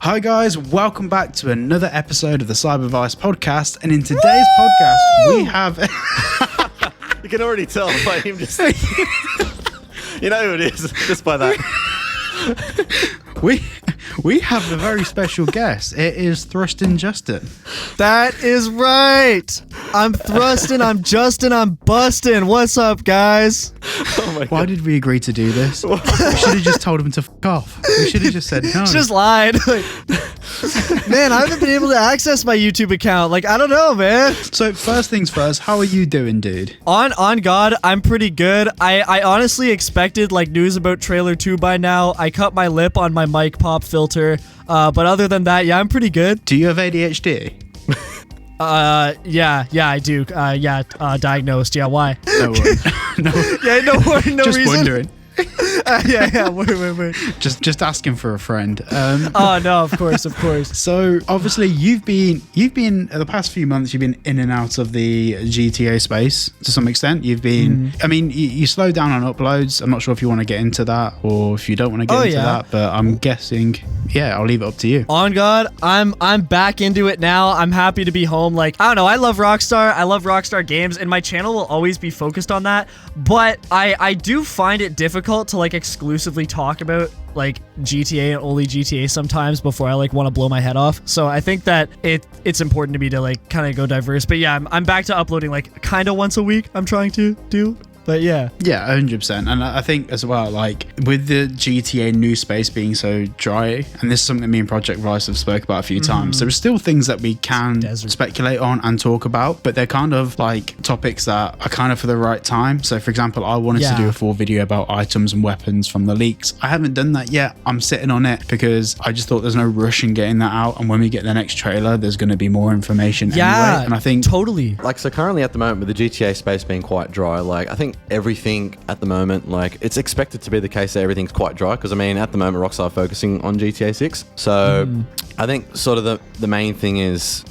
Hi guys, welcome back to another episode of the VICE podcast, and in today's podcast we have... You can already tell by him just... You know who it is, just by that. We have a very special guest. It is Just1n. That is right. I'm Just1n, I'm Justin, I'm bustin'. What's up, guys? Oh my God. Why did we agree to do this? We should have just told him to f*** off. We should have just said no. Just lied. Man, I haven't been able to access my YouTube account. I don't know, man. So first things first, how are you doing, dude? On God, I'm pretty good. I honestly expected news about trailer 2 by now. I cut my lip on my mic pop filter. But other than that, yeah, I'm pretty good. Do you have ADHD? Yeah, I do. Diagnosed. Yeah, why? No. Yeah, no reason. Just wondering. Yeah. Wait. Just asking for a friend. Oh no, of course. So obviously you've been the past few months you've been in and out of the GTA space to some extent. You've been I mean you slowed down on uploads. I'm not sure if you want to get into that or if you don't want to get into that, but I'm guessing I'll leave it up to you. On God, I'm back into it now. I'm happy to be home. I don't know, I love Rockstar. I love Rockstar games, and my channel will always be focused on that. But I do find it difficult to exclusively talk about GTA and only GTA sometimes before I want to blow my head off. So I think that it's important to me to kind of go diverse. But yeah, I'm back to uploading kind of once a week. I'm trying to do. But yeah, 100%. And I think as well, with the GTA news space being so dry, and this is something me and Project VICE have spoke about a few times, there are still things that we can speculate on and talk about, but they're kind of topics that are kind of for the right time. So for example, I wanted to do a full video about items and weapons from the leaks. I haven't done that yet. I'm sitting on it because I just thought there's no rush in getting that out, and when we get the next trailer there's going to be more information anyway. And I think totally so currently at the moment with the GTA space being quite dry, I think everything at the moment, it's expected to be the case that everything's quite dry, because I mean at the moment Rockstar are focusing on GTA 6, so I think sort of the main thing is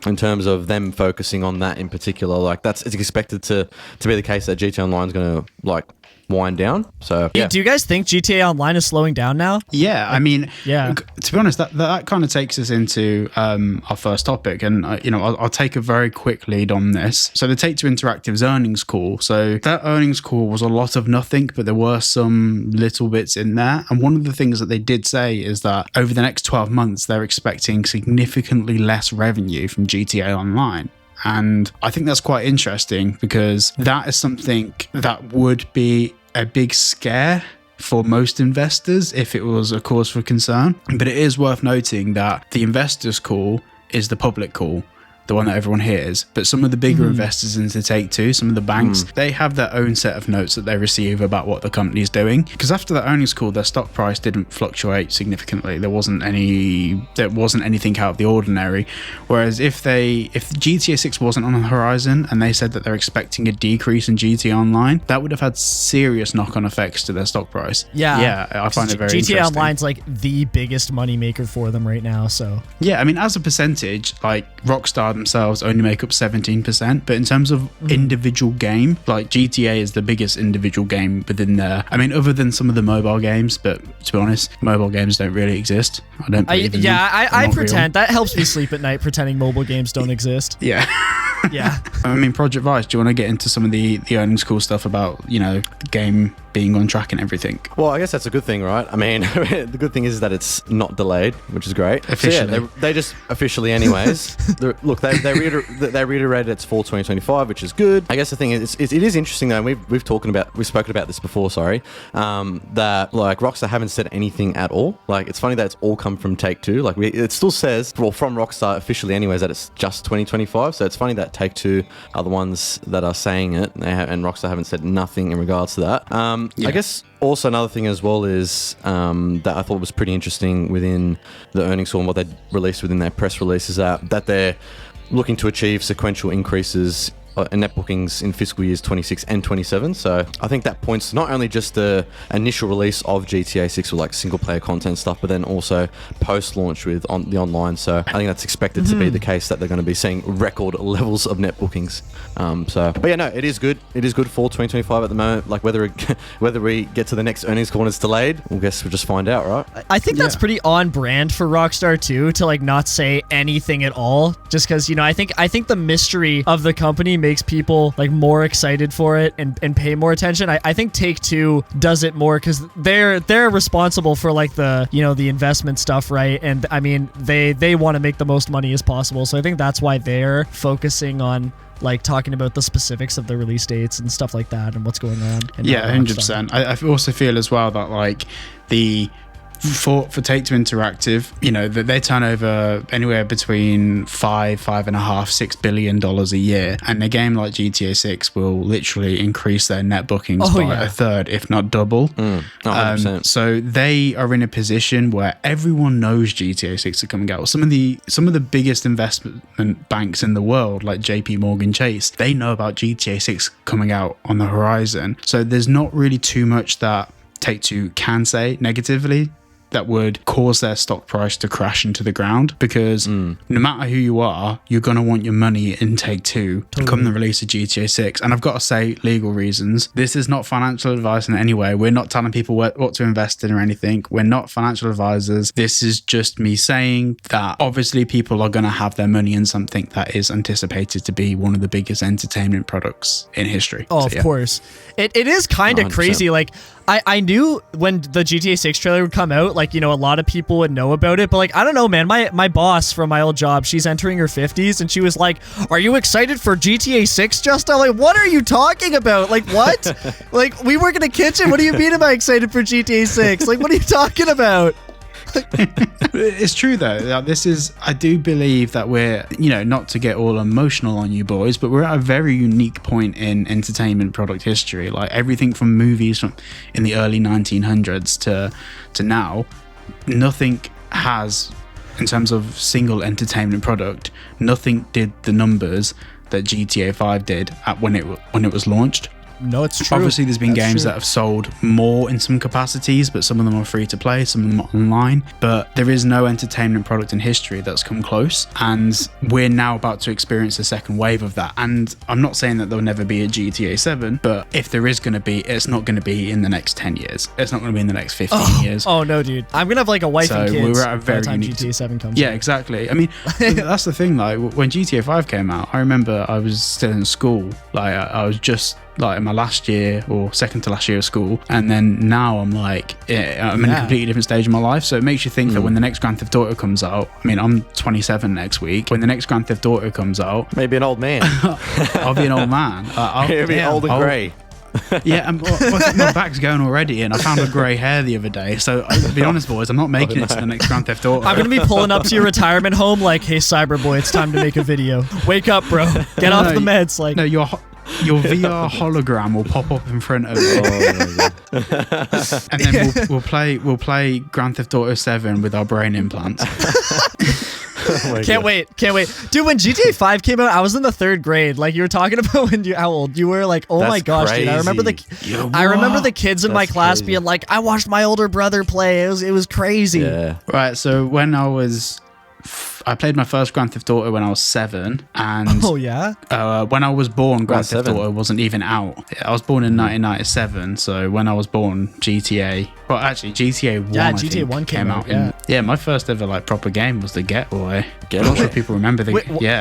in terms of them focusing on that in particular, it's expected to be the case that GTA Online is going to wind down. So yeah. Do you guys think GTA Online is slowing down now? Yeah, I mean, to be honest, that kind of takes us into our first topic, and I'll take a very quick lead on this. So the Take-Two Interactive's earnings call. So that earnings call was a lot of nothing, but there were some little bits in there. And one of the things that they did say is that over the next 12 months, they're expecting significantly less revenue from GTA Online. And I think that's quite interesting, because that is something that would be a big scare for most investors if it was a cause for concern. But it is worth noting that the investors' call is the public call, the one that everyone hears. But some of the bigger investors into Take-Two, some of the banks, they have their own set of notes that they receive about what the company's doing. Because after that earnings call, their stock price didn't fluctuate significantly. There wasn't anything out of the ordinary. Whereas if GTA 6 wasn't on the horizon and they said that they're expecting a decrease in GTA Online, that would have had serious knock-on effects to their stock price. Yeah, I find it very interesting. GTA Online's the biggest moneymaker for them right now. So yeah, I mean, as a percentage, Rockstar themselves only make up 17%, but in terms of individual game, GTA is the biggest individual game within there. I mean, other than some of the mobile games, but to be honest, mobile games don't really exist. I don't believe in them. I pretend. That helps me sleep at night, pretending mobile games don't exist. Yeah. I mean, Project VICE, do you want to get into some of the earnings call stuff about, the game being on track and everything? Well, I guess that's a good thing, right? I mean, the good thing is that it's not delayed, which is great. Officially. So yeah, they just officially anyways. Look, they reiterated it's fall 2025, which is good. I guess the thing is, it is interesting though, and we've spoken about this before, that Rockstar haven't said anything at all. It's funny that it's all come from Take-Two. It still says, well, from Rockstar officially anyways, that it's just 2025. So it's funny that Take-Two are the ones that are saying it, and Rockstar haven't said nothing in regards to that. I guess also another thing as well is that I thought was pretty interesting within the earnings call and what they released within their press release is that they're looking to achieve sequential increases net bookings in fiscal years 26 and 27. So I think that points to not only just the initial release of GTA 6 with like single player content stuff, but then also post-launch with the online. So I think that's expected to be the case, that they're going to be seeing record levels of net bookings. But yeah, no, it is good. It is good for 2025 at the moment. Like whether we get to the next earnings call and it's delayed, we'll just find out, right? I think that's pretty on brand for Rockstar too, to like not say anything at all, just because, you know, I think the mystery of the company makes people like more excited for it and pay more attention. I think Take-Two does it more because they're responsible for like the, you know, the investment stuff, right? And I mean, they want to make the most money as possible, so I think that's why they're focusing on like talking about the specifics of the release dates and stuff like that and what's going on. Yeah, 100%. I also feel as well that like for Take-Two Interactive, you know, that they turn over anywhere between $5.5 and $6 billion a year, and a game like GTA 6 will literally increase their net bookings by a third, if not double. 100%. So they are in a position where everyone knows GTA 6 are coming out. Some of the biggest investment banks in the world, like JP Morgan Chase, they know about GTA 6 coming out on the horizon. So there's not really too much that Take-Two can say negatively that would cause their stock price to crash into the ground, because no matter who you are, you're going to want your money in Take-Two come the release of GTA 6. And I've got to say, legal reasons. This is not financial advice in any way. We're not telling people what to invest in or anything. We're not financial advisors. This is just me saying that obviously people are going to have their money in something that is anticipated to be one of the biggest entertainment products in history. Oh, so, of course. It is kind of crazy. Like, I knew when the GTA 6 trailer would come out, like, you know, a lot of people would know about it, but like, I don't know, man, my boss from my old job, she's entering her 50s, and she was like, are you excited for GTA 6, Just? I'm like, what are you talking about? Like, what? Like, we work in a kitchen. What do you mean am I excited for GTA 6? Like, what are you talking about? It's true though. I do believe that we're, you know, not to get all emotional on you boys, but we're at a very unique point in entertainment product history. Like everything from movies from in the early 1900s to now, nothing has, in terms of single entertainment product, nothing did the numbers that GTA 5 did when it was launched. No, it's true. Obviously, there's been games that have sold more in some capacities, but some of them are free to play, some of them are online. But there is no entertainment product in history that's come close, and we're now about to experience a second wave of that. And I'm not saying that there'll never be a GTA 7, but if there is going to be, it's not going to be in the next 10 years. It's not going to be in the next 15 years. Oh no, dude! I'm gonna have like a wife and kids we're at a very by the time unique GTA 7 comes. Yeah, exactly. I mean, that's the thing. Like when GTA 5 came out, I remember I was still in school. Like I was just like in my last year or second to last year of school, and then now I'm like I'm in a completely different stage of my life. So it makes you think that when the next Grand Theft Auto comes out, I mean, I'm 27 next week. When the next Grand Theft Auto comes out, maybe an old man. I'll be an old man. I'll be old and grey. Yeah, my back's going already, and I found a grey hair the other day. So, to be honest, boys, I'm not making it to the next Grand Theft Auto. I'm gonna be pulling up to your retirement home like, "Hey, Cyberboy, it's time to make a video. Wake up, bro. Get off the meds." Like, no, your VR hologram will pop up in front of you, and then we'll play Grand Theft Auto 7 with our brain implants. Can't wait. Dude, when GTA 5 came out, I was in the 3rd grade. Like, you were talking about how old you were. Like, oh my gosh, crazy. dude. I remember the kids in my class being like, I watched my older brother play. It was crazy. Yeah. Right, so when I played my first Grand Theft Auto when I was 7, and when I was born, Grand Theft Auto wasn't even out. I was born in 1997, so when I was born, GTA 1. Yeah, GTA 1 came out. My first ever like proper game was the Getaway. I'm not sure if people remember the.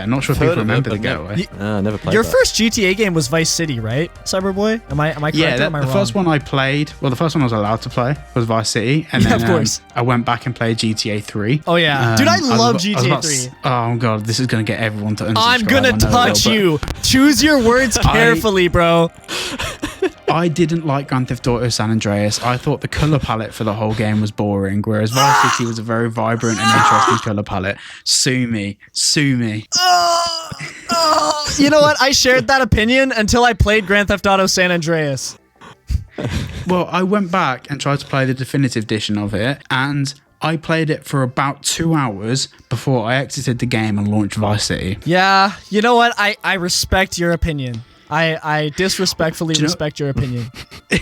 Not sure if people remember the Getaway. Never played. Your first GTA game was Vice City, right, Cyberboy? Am I correct? Yeah, the first one I played. Well, the first one I was allowed to play was Vice City, and then of course I went back and played GTA 3. Oh yeah, dude, I love GTA 3. Oh god, this is gonna get everyone to unsubscribe. I'm gonna touch you. Choose your words carefully, bro. I didn't like Grand Theft Auto San Andreas. I thought the color palette for the whole game was boring, whereas Vice City was a very vibrant and interesting color palette. Sue me. You know what? I shared that opinion until I played Grand Theft Auto San Andreas. Well, I went back and tried to play the definitive edition of it, and I played it for about 2 hours before I exited the game and launched Vice City. Yeah, you know what? I respect your opinion. I disrespectfully respect your opinion. Do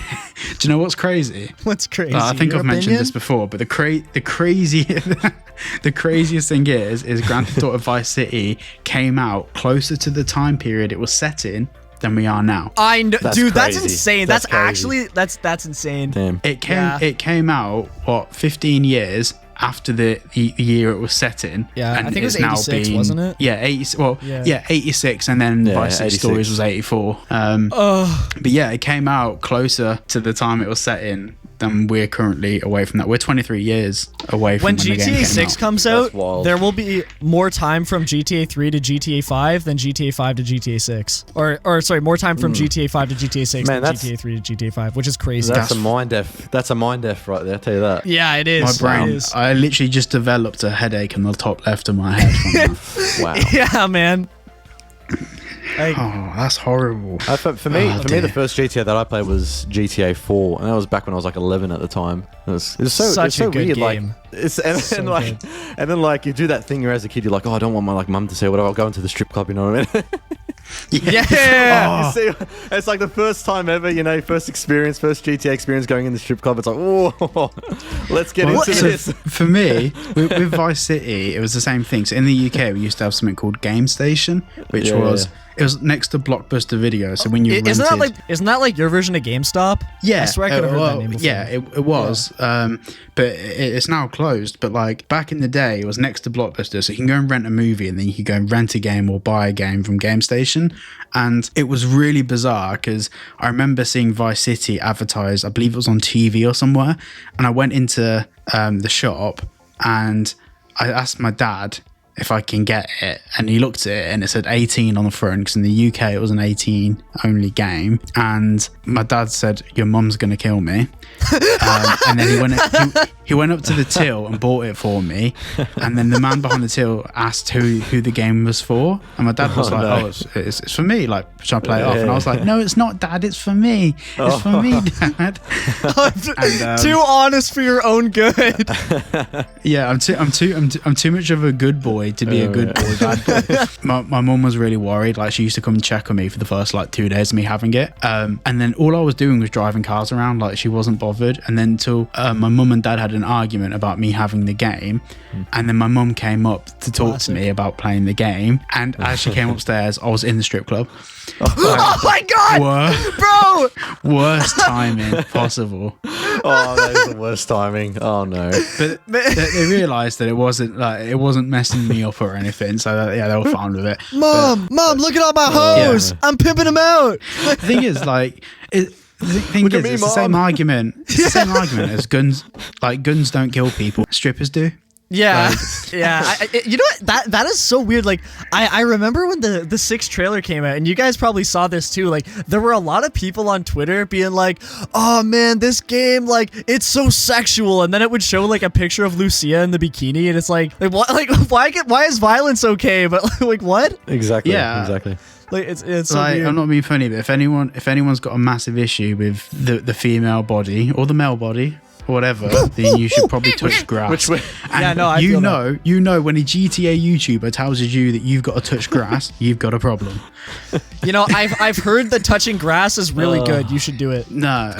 you know what's crazy? What's crazy? I think Your I've mentioned opinion? this before, but the craziest thing is Grand Theft Auto Vice City came out closer to the time period it was set in than we are now. I know, dude. That's crazy. insane. That's That's crazy. actually that's insane. Damn. It came Yeah. out 15 years after the year it was set in. Yeah, and I think it was it's now 86, been- wasn't it? Yeah, 80. Well, Yeah. yeah, 86, and then Yeah, Vice City 86. Stories was 84. But yeah, it came out closer to the time it was set in than we're currently away from that. We're 23 years away from When the game GTA came 6 out. comes That's out, wild. there will be more time from GTA 3 to GTA 5 than GTA 5 to GTA 6. Or sorry, more time from GTA 5 to GTA 6 Man, than that's- GTA 3 to GTA 5, which is crazy. That's a mind F. That's a mind F right there. I'll tell you that. Yeah, it is. My It brain, is. I literally just developed a headache in the top left of my head. From that. Wow. Yeah, man. Like, Oh, that's horrible. For me, Oh, the dear. first GTA that I played was GTA 4, and that was back when I was like 11 at the time. It's so Such it's so a good weird. game. Like it's and, So and like good. and then like you do that thing where as a kid you're like, oh, I don't want my like mum to see whatever. I'll go into the strip club. You know what I mean? yeah. You see, it's like the first time ever. You know, first GTA experience going in the strip club. It's like, oh, let's get Well, into so this. for me, with Vice City, it was the same thing. So in the UK, we used to have something called Game Station, which Yeah, was it was next to Blockbuster Video. So when you rented, Isn't that like your version of GameStop? yeah, I swear I could have heard that name before. yeah, it was, but it's now closed. But like back in the day, it was next to Blockbuster, so you can go and rent a movie, and then you could go and rent a game or buy a game from Game Station. And it was really bizarre because I remember seeing Vice City advertised. I believe it was on TV or somewhere, and I went into the shop and I asked my dad if I can get it, and he looked at it and it said 18 on the front because in the UK it was an 18 only game, and my dad said, your mum's gonna kill me. And then he went up to the till and bought it for me, and then the man behind the till asked who the game was for, and my dad was it's for me, like, should I play it off? And I was like, no, it's not, Dad, it's for me, it's for me, Dad. And, Too honest for your own good. yeah, I'm too much of a good boy to be a good boy dad. But my mum was really worried. Like, she used to come and check on me for the first like 2 days of me having it. And then all I was doing was driving cars around. Like, she wasn't bothered. And then until my mum and dad had an argument about me having the game, and then my mum came up to talk to me about playing the game. And as she came upstairs, I was in the strip club. Oh my god, bro! Worst timing possible. Oh, that is the worst timing. Oh no. But they realised that it wasn't messing me up or anything. So yeah, they were fine with it. Mom, look at all my hoes. Yeah. I'm pimping them out. The thing is, like, it's the same argument. It's the same argument as guns. Like, guns don't kill people. Strippers do. Yeah, yeah. You know what? That is so weird. Like, I remember when the 6 trailer came out, and you guys probably saw this too. Like, there were a lot of people on Twitter being like, "Oh man, this game, like, it's so sexual," and then it would show like a picture of Lucia in the bikini, and it's like what? Like, why is violence okay? But like, what? Exactly. Yeah. Exactly. Like, it's so Like, weird. I'm not being funny, but if anyone's got a massive issue with the female body or the male body, or whatever, then you should probably touch grass. Which way? And Yeah, no, I you feel know, you know, when a GTA YouTuber tells you that you've got to touch grass, you've got a problem. You know, I've heard that touching grass is really good. You should do it. No,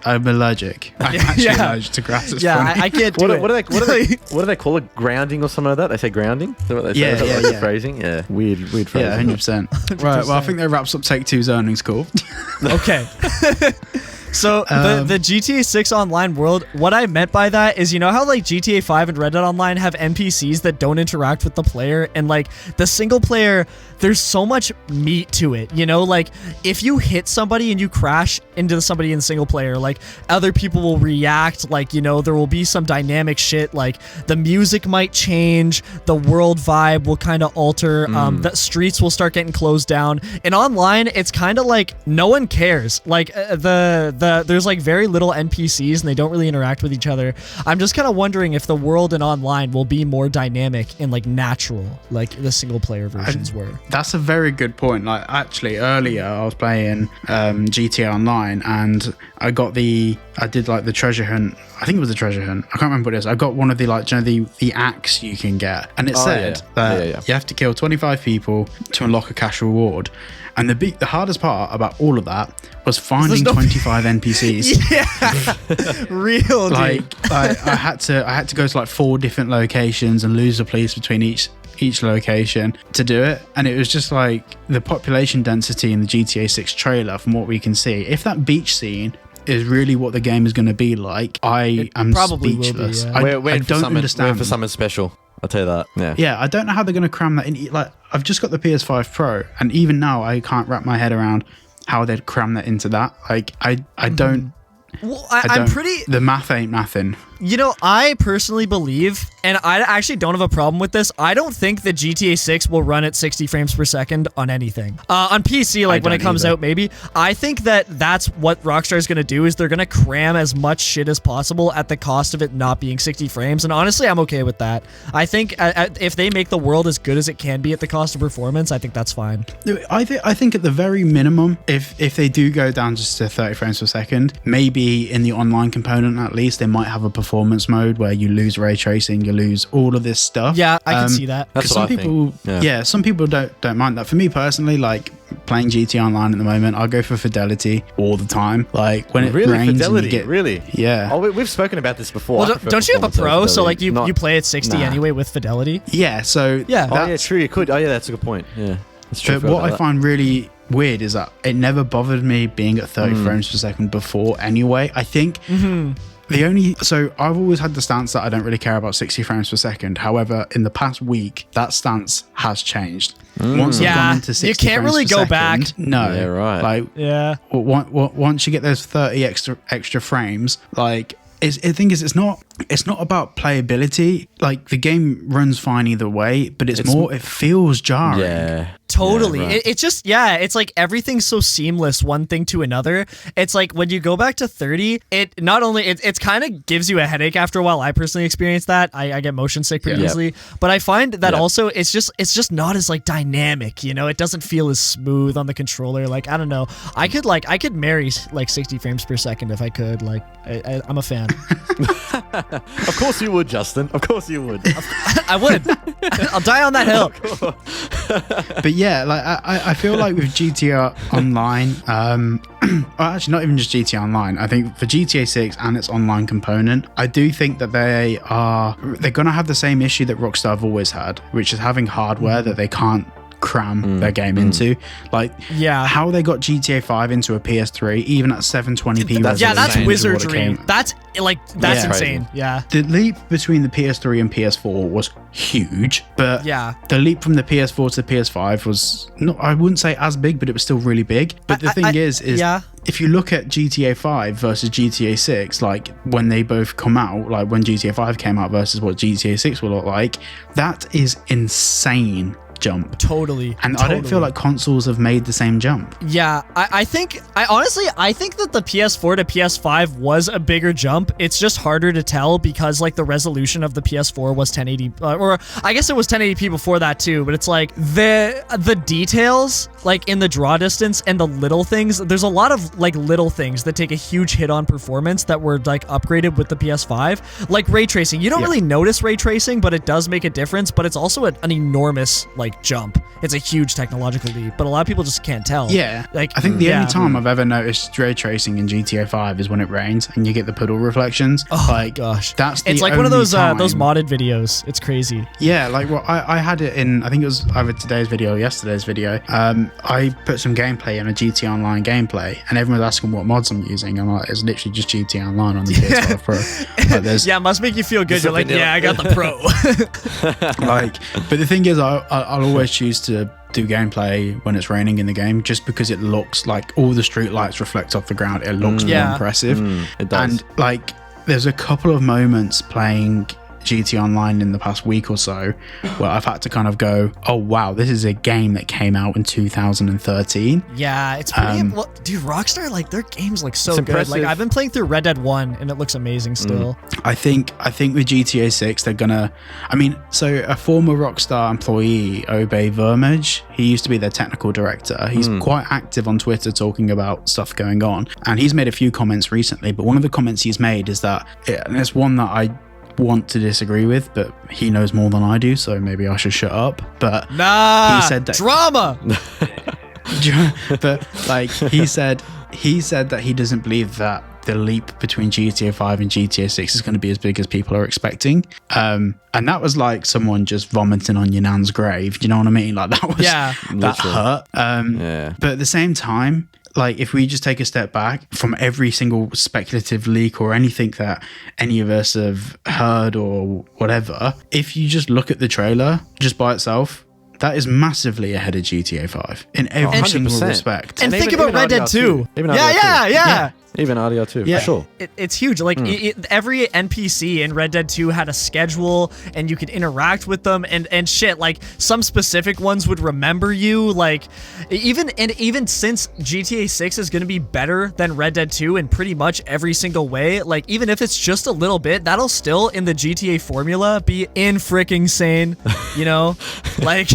I'm allergic. I'm actually Yeah. allergic to grass. It's Yeah, funny. I can't do it. What do they call it? Grounding or something like that? They say grounding? Is that what they say? Yeah, Is that yeah, like the yeah. phrasing? Yeah. Weird phrasing. Yeah, 100%. Right, well, I think that wraps up Take Two's earnings call. Okay. So the GTA 6 online world, what I meant by that is, you know how like GTA 5 and Red Dead Online have NPCs that don't interact with the player, and like the single player, there's so much meat to it, you know? Like, if you hit somebody and you crash into somebody in single player, like, other people will react, like, you know, there will be some dynamic shit, like the music might change, the world vibe will kind of alter, the streets will start getting closed down. And online, it's kind of like no one cares. Like, there's like very little NPCs and they don't really interact with each other. I'm just kind of wondering if the world in online will be more dynamic and like natural, like the single player versions were. That's a very good point. Like, actually, earlier I was playing GTA Online, and I got the I did like the treasure hunt. I think it was the treasure hunt. I can't remember what it is. I got one of the like, you know, the axe you can get, and it said that you have to kill 25 people to unlock a cash reward. And the hardest part about all of that was finding 25 NPCs. Yeah, real dude. Like I had to go to like 4 different locations and lose the police between each location to do it. And it was just like the population density in the GTA 6 trailer, from what we can see, if that beach scene is really what the game is going to be like, I am speechless. Will be, yeah. I don't understand. Wait for something special. I'll tell you that. Yeah, I don't know how they're going to cram that in. Like, I've just got the PS5 Pro, and even now I can't wrap my head around how they'd cram that into that. Like, I don't. Well, I'm pretty. The math ain't mathing. You know, I personally believe, and I actually don't have a problem with this, I don't think that GTA 6 will run at 60 frames per second on anything. On PC, like when it comes out, maybe. I think that that's what Rockstar is going to do, is they're going to cram as much shit as possible at the cost of it not being 60 frames. And honestly, I'm okay with that. I think if they make the world as good as it can be at the cost of performance, I think that's fine. I think at the very minimum, if they do go down just to 30 frames per second, maybe in the online component at least, they might have a performance mode where you lose ray tracing, you lose all of this stuff. Yeah, I can see that. That's some people think. Yeah, some people don't mind that. For me personally, like playing GTA Online at the moment, I go for fidelity all the time. Like when it rains, fidelity, and you get, really? Yeah. Oh, we've spoken about this before. Well, don't you have a pro? So like you play at 60 anyway with fidelity? Yeah. So yeah. Oh yeah, true. You could. Oh yeah, that's a good point. Yeah, that's true. But what I find really weird is that it never bothered me being at 30 frames per second before anyway. I think so I've always had the stance that I don't really care about 60 frames per second. However, in the past week, that stance has changed. Once I've gone into 60 you can't really go back. No. Yeah, right. Like, once you get those 30 extra frames, like, the thing is, it's not about playability. Like, the game runs fine either way, but it feels jarring. Yeah. Totally. Yeah, right. It's just, it's like everything's so seamless, one thing to another. It's like when you go back to 30, it not only, it's kind of gives you a headache after a while. I personally experience that. I get motion sick pretty easily. But I find that also it's just not as like dynamic, you know? It doesn't feel as smooth on the controller. Like, I don't know. I could marry like 60 frames per second if I could. Like, I'm a fan. Of course you would, Justin. Of course you would. I would. I'll die on that hill. But yeah, like I feel like with GTA Online, or actually not even just GTA Online, I think for GTA 6 and its online component, I do think that they're going to have the same issue that Rockstar have always had, which is having hardware that they can't cram their game into. Like, how they got GTA 5 into a PS3 even at 720p resolution. That's wizardry. That's insane. Yeah, the leap between the PS3 and PS4 was huge, but the leap from the PS4 to the PS5 was not, I wouldn't say as big, but it was still really big. But the thing is if you look at GTA 5 versus GTA 6, like when they both come out, like when GTA 5 came out versus what GTA 6 will look like, that is insane jump. Totally. And I don't feel like consoles have made the same jump. Yeah, I think that the PS4 to PS5 was a bigger jump. It's just harder to tell because like the resolution of the PS4 was 1080, or I guess it was 1080p before that too, but it's like the details like in the draw distance and the little things, there's a lot of like little things that take a huge hit on performance that were like upgraded with the PS5. Like ray tracing. You don't really notice ray tracing, but it does make a difference, but it's also an enormous like jump. It's a huge technological leap, but a lot of people just can't tell. Yeah, like I think the only time I've ever noticed ray tracing in GTA 5 is when it rains and you get the puddle reflections. Oh like, my gosh, that's it's like one of those modded videos. It's crazy. Yeah, like I had it in, I think it was either today's video or yesterday's video. I put some gameplay in a GTA Online gameplay, and everyone was asking what mods I'm using. I'm like, it's literally just GTA Online on the PS5 Pro. Like, it must make you feel good. You're like, I got the Pro. Like, but the thing is, I'll always choose to do gameplay when it's raining in the game, just because it looks like all the street lights reflect off the ground. It looks more impressive. It does. And like, there's a couple of moments playing GT Online in the past week or so, where I've had to kind of go, oh wow, this is a game that came out in 2013. Yeah, it's pretty. Well, dude, Rockstar, like their games look so good. Like I've been playing through Red Dead 1 and it looks amazing still. I think with GTA 6 they're gonna. I mean, so a former Rockstar employee, Obey Vermage, he used to be their technical director. He's quite active on Twitter talking about stuff going on, and he's made a few comments recently. But one of the comments he's made is that, and it's one that I want to disagree with, but he knows more than I do, so maybe I should shut up. But he said that drama. But like he said that he doesn't believe that the leap between GTA 5 and GTA 6 is going to be as big as people are expecting. And that was like someone just vomiting on your nan's grave. Do you know what I mean? Like that was that hurt. But at the same time, like if we just take a step back from every single speculative leak or anything that any of us have heard or whatever, if you just look at the trailer just by itself, that is massively ahead of GTA 5 in every single respect. And think about Red Dead 2. Yeah. Even RDR2, for sure. It's huge. Like every NPC in Red Dead 2 had a schedule, and you could interact with them, and shit. Like some specific ones would remember you. Like even since GTA 6 is going to be better than Red Dead 2 in pretty much every single way. Like even if it's just a little bit, that'll still in the GTA formula be in freaking sane. You know, like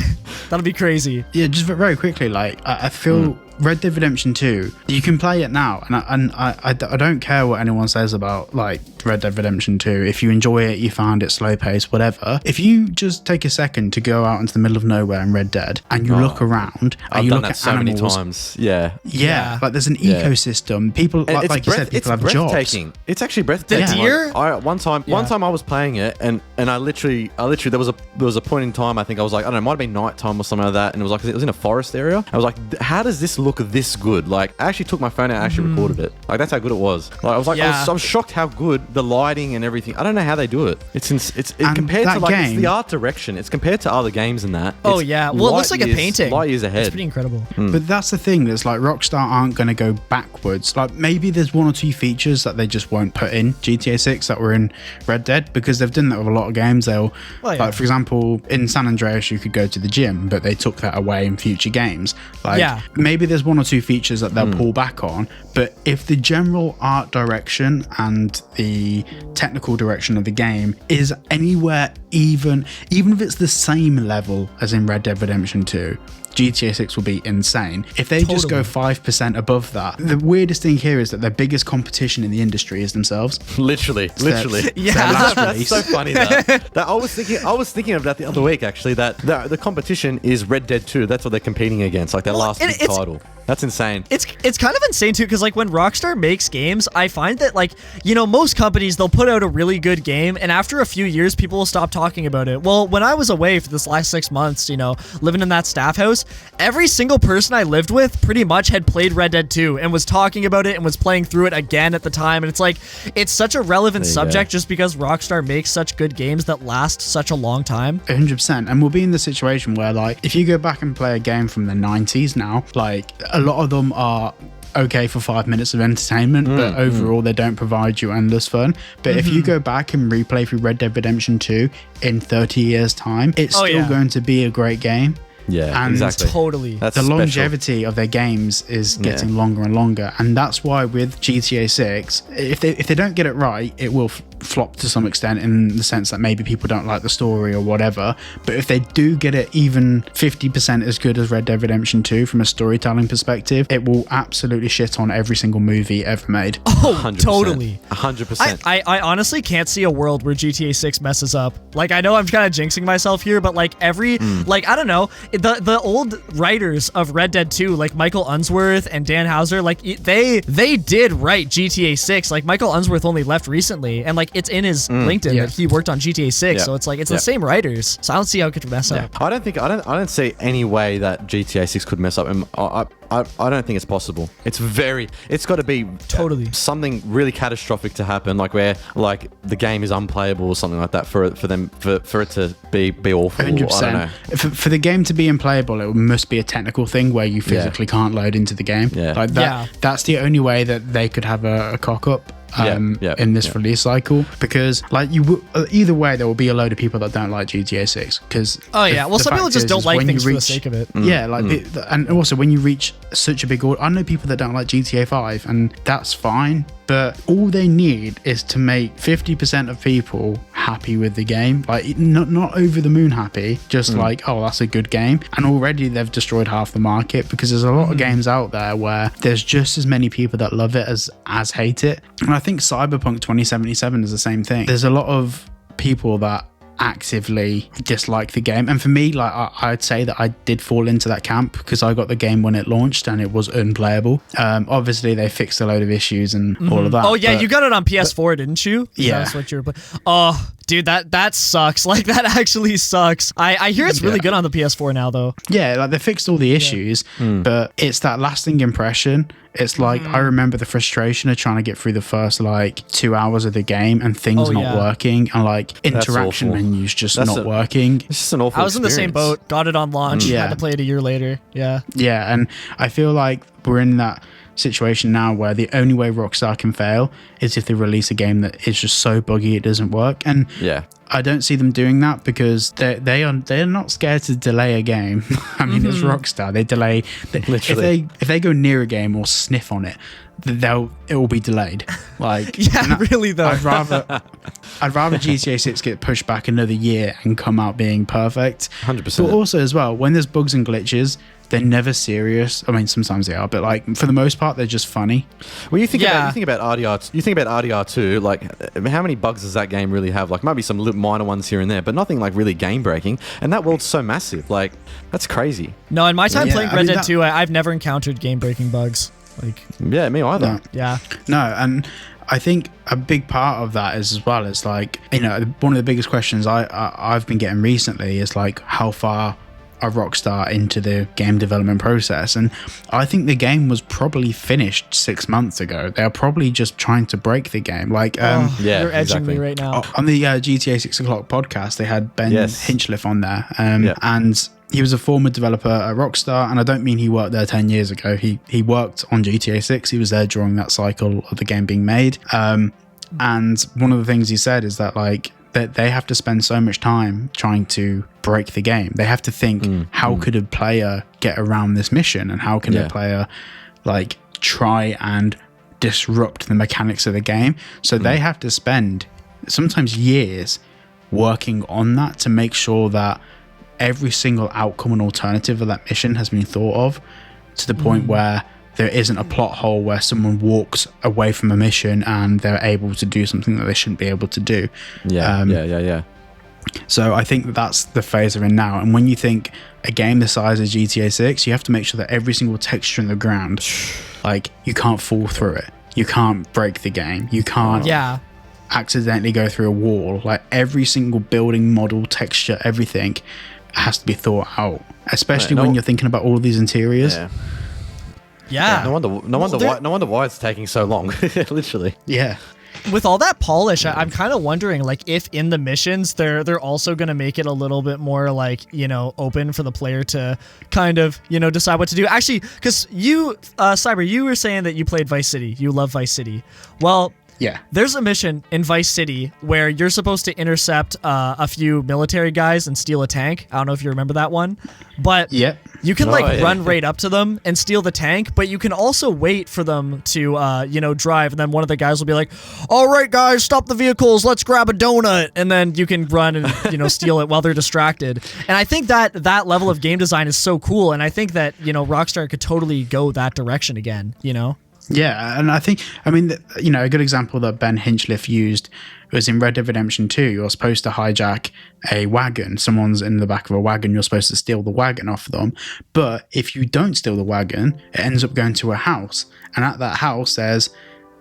that'll be crazy. Yeah, just very quickly. Like I feel. Red Dead Redemption 2, you can play it now, and I don't care what anyone says about like Red Dead Redemption 2. If you enjoy it, you found it slow paced, whatever. If you just take a second to go out into the middle of nowhere inRed Dead and you look around, and you look at so animals, many times. Yeah. Like there's an ecosystem. People, like you said, people have jobs. It's actually breathtaking. The deer. Like, one time I was playing it, and I literally there was a point in time. I think I was like, I don't know, it might have been nighttime or something like that, and it was in a forest area. I was like, how does this look this good? Like I actually took my phone out and actually recorded it. Like that's how good it was. Like I was like, I was shocked how good the lighting and everything. I don't know how they do it. It's compared to like it's the art direction. It's compared to other games in that. Oh yeah, well it looks like a painting. Light years ahead. It's pretty incredible. But that's the thing. That's like Rockstar aren't going to go backwards. Like maybe there's one or two features that they just won't put in GTA 6 that were in Red Dead, because they've done that with a lot of games. They'll like for example in San Andreas you could go to the gym, but they took that away in future games. Like maybe there's one or two features that they'll pull back on, but if the general art direction and the technical direction of the game is anywhere even if it's the same level as in Red Dead Redemption 2, GTA 6 will be insane. If they just go 5% above that, the weirdest thing here is that their biggest competition in the industry is themselves. Literally. That's so funny. That I was thinking of that the other week actually. That the competition is Red Dead 2. That's what they're competing against. Like their last big title. That's insane. It's kind of insane too, because like when Rockstar makes games, I find that like, you know, most companies, they'll put out a really good game and after a few years people will stop talking about it. Well, when I was away for this last 6 months, you know, living in that staff house, every single person I lived with pretty much had played Red Dead 2 and was talking about it and was playing through it again at the time. And it's like, it's such a relevant subject just because Rockstar makes such good games that last such a long time. 100%. And we'll be in the situation where like, if you go back and play a game from the 90s now, like a lot of them are okay for 5 minutes of entertainment, but overall they don't provide you endless fun. But if you go back and replay through Red Dead Redemption 2 in 30 years time, it's still going to be a great game. Yeah, and exactly. Totally. The longevity of their games is getting longer and longer, and that's why with GTA 6, if they don't get it right, it will flop to some extent in the sense that maybe people don't like the story or whatever. But if they do get it even 50% as good as Red Dead Redemption 2 from a storytelling perspective, it will absolutely shit on every single movie ever made. Oh, 100%. Totally. 100%. I honestly can't see a world where GTA 6 messes up. Like, I know I'm kind of jinxing myself here, but like every, like, I don't know, the old writers of Red Dead 2, like Michael Unsworth and Dan Houser, like they did write GTA 6. Like Michael Unsworth only left recently, and like it's in his LinkedIn that he worked on GTA 6. So it's like it's the same writers. So I don't see how it could mess up. I don't see any way that GTA 6 could mess up. And I don't think it's possible. It's got to be Totally. something really catastrophic to happen, like where like the game is unplayable or something like that for it to be awful. 100%. I don't know. For the game to be unplayable, it must be a technical thing where you physically can't load into the game. Yeah. Like that. Yeah. That's the only way that they could have a cock up. In this release cycle, because like either way there will be a load of people that don't like GTA 6 because well, some people just don't like things for the sake of it. And also when you reach such a big order, I know people that don't like GTA 5 and that's fine, but all they need is to make 50% of people happy with the game, like not over the moon happy, just like, oh, that's a good game, and already they've destroyed half the market, because there's a lot of games out there where there's just as many people that love it as hate it. And I think Cyberpunk 2077 is the same thing. There's a lot of people that actively dislike the game, and for me, like I'd say that I did fall into that camp because I got the game when it launched and it was unplayable. Obviously they fixed a load of issues and all of that. Oh yeah, you got it on PS4, didn't you? Yeah, that's what you were playing. Oh dude, that sucks. Like that actually sucks. I hear it's really good on the PS4 now though. Yeah, like they fixed all the issues, but it's that lasting impression. It's like I remember the frustration of trying to get through the first like 2 hours of the game and things not working, and like interaction menus just not working. It's just an awful I was in the same boat. Got it on launch. Had to play it a year later. Yeah, and I feel like we're in that situation now where the only way Rockstar can fail is if they release a game that is just so buggy it doesn't work. And I don't see them doing that because they're not scared to delay a game. I mean, it's Rockstar. They delay. Literally. If they go near a game or sniff on it, it will be delayed. Like really though. I'd rather GTA 6 get pushed back another year and come out being perfect. 100%. But also as well, when there's bugs and glitches, they're never serious. I mean, sometimes they are, but like for the most part, they're just funny. Well, you think about RDR. You think about RDR 2. Like, how many bugs does that game really have? Like, maybe some little minor ones here and there, but nothing like really game breaking. And that world's so massive. Like, that's crazy. No, in my time playing Red Dead 2, I've never encountered game breaking bugs. Like, yeah, me either. No. Yeah. No, and I think a big part of that is as well is like, you know, one of the biggest questions I've been getting recently is like, how far a Rockstar into the game development process? And I think the game was probably finished 6 months ago. They're probably just trying to break the game. Like, you're edging me right now. On the GTA 6 o'clock podcast, they had Ben Hinchliffe on there, and he was a former developer at Rockstar, and I don't mean he worked there 10 years ago. He worked on GTA 6. He was there during that cycle of the game being made. And one of the things he said is that like that they have to spend so much time trying to break the game. They have to think, how could a player get around this mission, and how can a player like try and disrupt the mechanics of the game? So they have to spend sometimes years working on that to make sure that every single outcome and alternative of that mission has been thought of, to the point where there isn't a plot hole where someone walks away from a mission and they're able to do something that they shouldn't be able to do. So I think that's the phase they're in now. And when you think a game the size of GTA 6, you have to make sure that every single texture in the ground, like, you can't fall through it. You can't break the game. You can't accidentally go through a wall. Like, every single building, model, texture, everything has to be thought out, especially when you're thinking about all of these interiors. No wonder why it's taking so long. Literally. Yeah. With all that polish, I'm kind of wondering, like, if in the missions they're also going to make it a little bit more like, you know, open for the player to kind of, you know, decide what to do. Actually, because you, Cyber, you were saying that you played Vice City. You love Vice City. Well, there's a mission in Vice City where you're supposed to intercept a few military guys and steal a tank. I don't know if you remember that one, but you can run right up to them and steal the tank, but you can also wait for them to, you know, drive. And then one of the guys will be like, all right, guys, stop the vehicles. Let's grab a donut. And then you can run and, you know, steal it while they're distracted. And I think that level of game design is so cool. And I think that, you know, Rockstar could totally go that direction again, you know? Yeah, and I mean, you know, a good example that Ben Hinchliffe used was in Red Dead Redemption 2. You're supposed to hijack a wagon. Someone's in the back of a wagon. You're supposed to steal the wagon off them. But if you don't steal the wagon, it ends up going to a house. And at that house, there's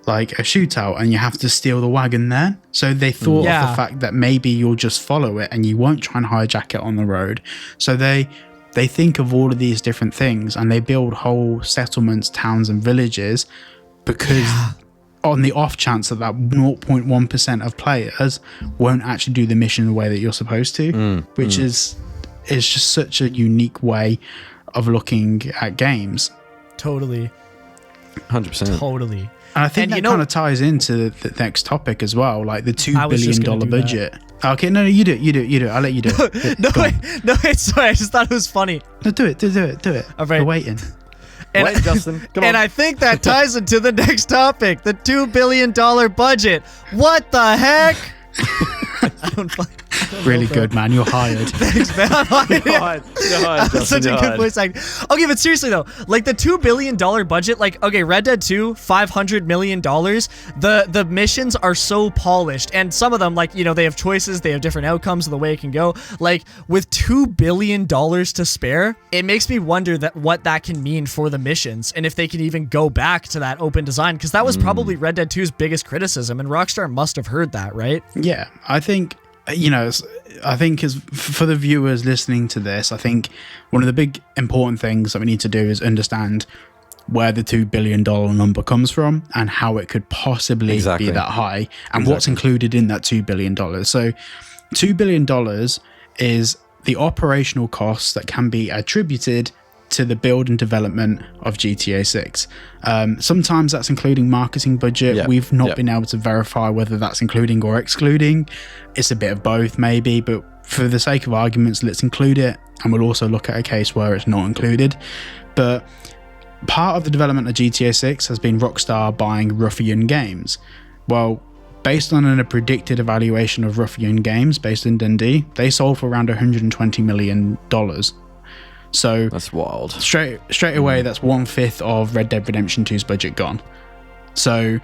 like a shootout, and you have to steal the wagon there. So they thought of the fact that maybe you'll just follow it and you won't try and hijack it on the road. So they they think of all of these different things and they build whole settlements, towns and villages because on the off chance that 0.1% of players won't actually do the mission the way that you're supposed to, which is just such a unique way of looking at games. Totally. 100%. Totally. And I think that kind of ties into the next topic as well, like the $2 billion budget. Okay, no, you do it. I'll let you do it. No, sorry. I just thought it was funny. No, do it. All right. We're waiting. Wait, Justin. Come on. And I think that ties into the next topic, the $2 billion budget. What the heck? I don't Really good, man. You're hired. Thanks, man. I'm hired. You're hired, That's Justin, such a you're good hired. voice acting. Okay, but seriously though, like the $2 billion budget, like, okay, Red Dead 2, $500 million. The missions are so polished, and some of them, like, you know, they have choices, they have different outcomes of the way it can go. Like, with $2 billion to spare, it makes me wonder that what that can mean for the missions, and if they can even go back to that open design, because that was probably Red Dead 2's biggest criticism, and Rockstar must have heard that, right? Yeah, I think, you know, I think as for the viewers listening to this, I think one of the big important things that we need to do is understand where the $2 billion number comes from and how it could possibly be that high and what's included in that $2 billion. So $2 billion is the operational costs that can be attributed to the build and development of GTA 6. Sometimes that's including marketing budget. Yeah. We've not been able to verify whether that's including or excluding. It's a bit of both maybe, but for the sake of arguments, let's include it, and we'll also look at a case where it's not included. But part of the development of GTA 6 has been Rockstar buying Ruffian Games. Well, based on a predicted evaluation of Ruffian Games based in Dundee, they sold for around $120 million. So that's wild. Straight away, that's 1/5 of Red Dead Redemption 2's budget gone. So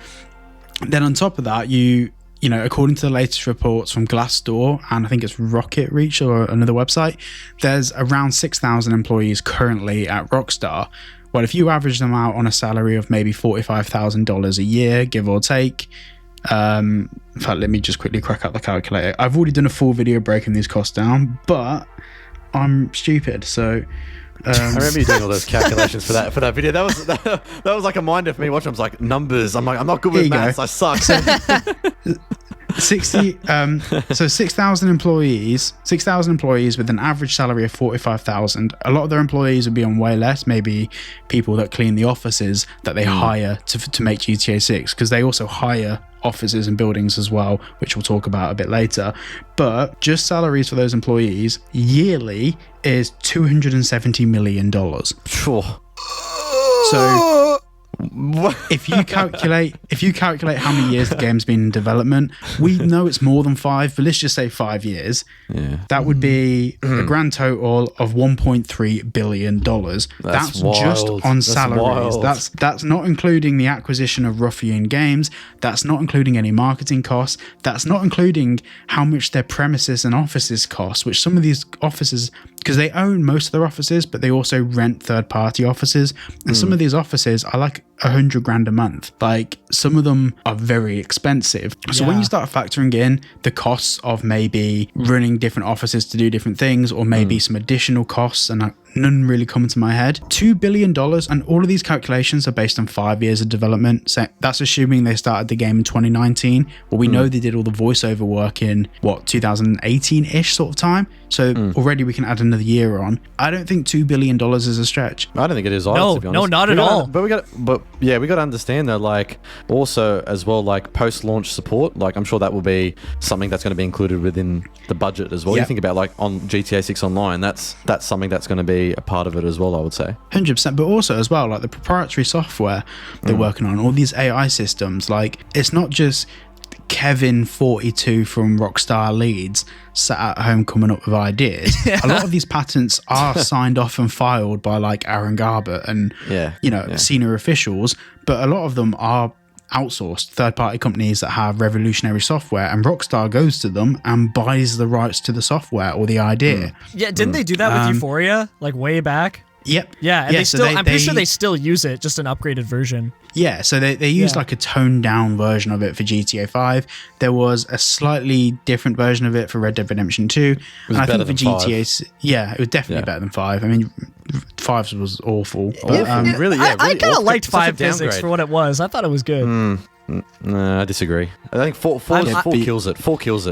then on top of that, you know, according to the latest reports from Glassdoor, and I think it's Rocket Reach or another website, there's around 6,000 employees currently at Rockstar. Well, if you average them out on a salary of maybe $45,000 a year, give or take, in fact, let me just quickly crack out the calculator. I've already done a full video breaking these costs down, but I'm stupid, so I remember you doing all those calculations for that video. That was like a minder for me watching. I was like, numbers. I'm not good with maths. I suck. 6,000 employees with an average salary of 45,000. A lot of their employees would be on way less, maybe people that clean the offices that they hire to make GTA 6, because they also hire offices and buildings as well, which we'll talk about a bit later. But just salaries for those employees yearly is $270 million. Sure. So if you calculate how many years the game's been in development, we know it's more than 5, but let's just say 5 years. Yeah. That would be a grand total of $1.3 billion. That's wild. just on salaries. Wild. That's not including the acquisition of Ruffian Games. That's not including any marketing costs. That's not including how much their premises and offices cost, which some of these offices, because they own most of their offices, but they also rent third-party offices, and some of these offices are like $100,000 a month. Like, some of them are very expensive. So when you start factoring in the costs of maybe running different offices to do different things, or maybe some additional costs, and none really come to my head, $2 billion, and all of these calculations are based on 5 years of development. So that's assuming they started the game in 2019. Well, we know they did all the voiceover work in 2018-ish sort of time. So already we can add another year on. I don't think $2 billion is a stretch. I don't think it is either, to be honest. No, not at all. But we got to understand though, like, also as well, like post-launch support, like I'm sure that will be something that's going to be included within the budget as well. You think about like on GTA 6 Online, that's something that's going to be a part of it as well, I would say. 100%, but also as well, like the proprietary software they're working on, all these AI systems, like it's not just Kevin 42 from Rockstar Leeds sat at home coming up with ideas. A lot of these patents are signed off and filed by like Aaron Garbutt and senior officials, but a lot of them are outsourced third-party companies that have revolutionary software, and Rockstar goes to them and buys the rights to the software or the idea. Yeah, didn't they do that with Euphoria, like way back? Yep. Yeah, and so I'm pretty sure they still use it, just an upgraded version. Yeah, so they used like a toned down version of it for GTA 5. There was a slightly different version of it for Red Dead Redemption 2. Was and I better think for than GTA, it was definitely better than 5. I mean, 5 was awful. But, I kind of liked 5 physics for what it was. I thought it was good. No, I disagree. I think 4 kills it. 4 kills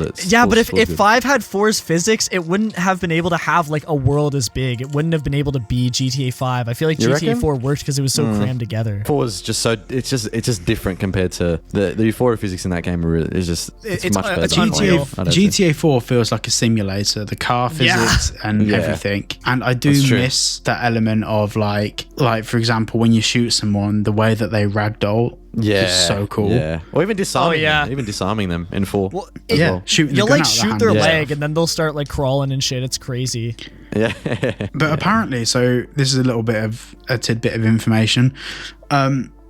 it. Yeah, but if 5 had 4's physics, it wouldn't have been able to have like a world as big. It wouldn't have been able to be GTA 5. I feel like GTA 4 worked because it was so crammed together. 4 is just so it's just different compared to the euphoria physics in that game. It's just it's much better. GTA 4 feels like a simulator. The car physics and everything, and I do miss that element of like for example, when you shoot someone, the way that they ragdoll. It's so cool. Yeah, or even disarming them. Even disarming them in 4. Well, shooting you'll the gun like out of shoot the their hand. leg and then they'll start like crawling and shit. It's crazy. Yeah. But apparently, so this is a little bit of a tidbit of information.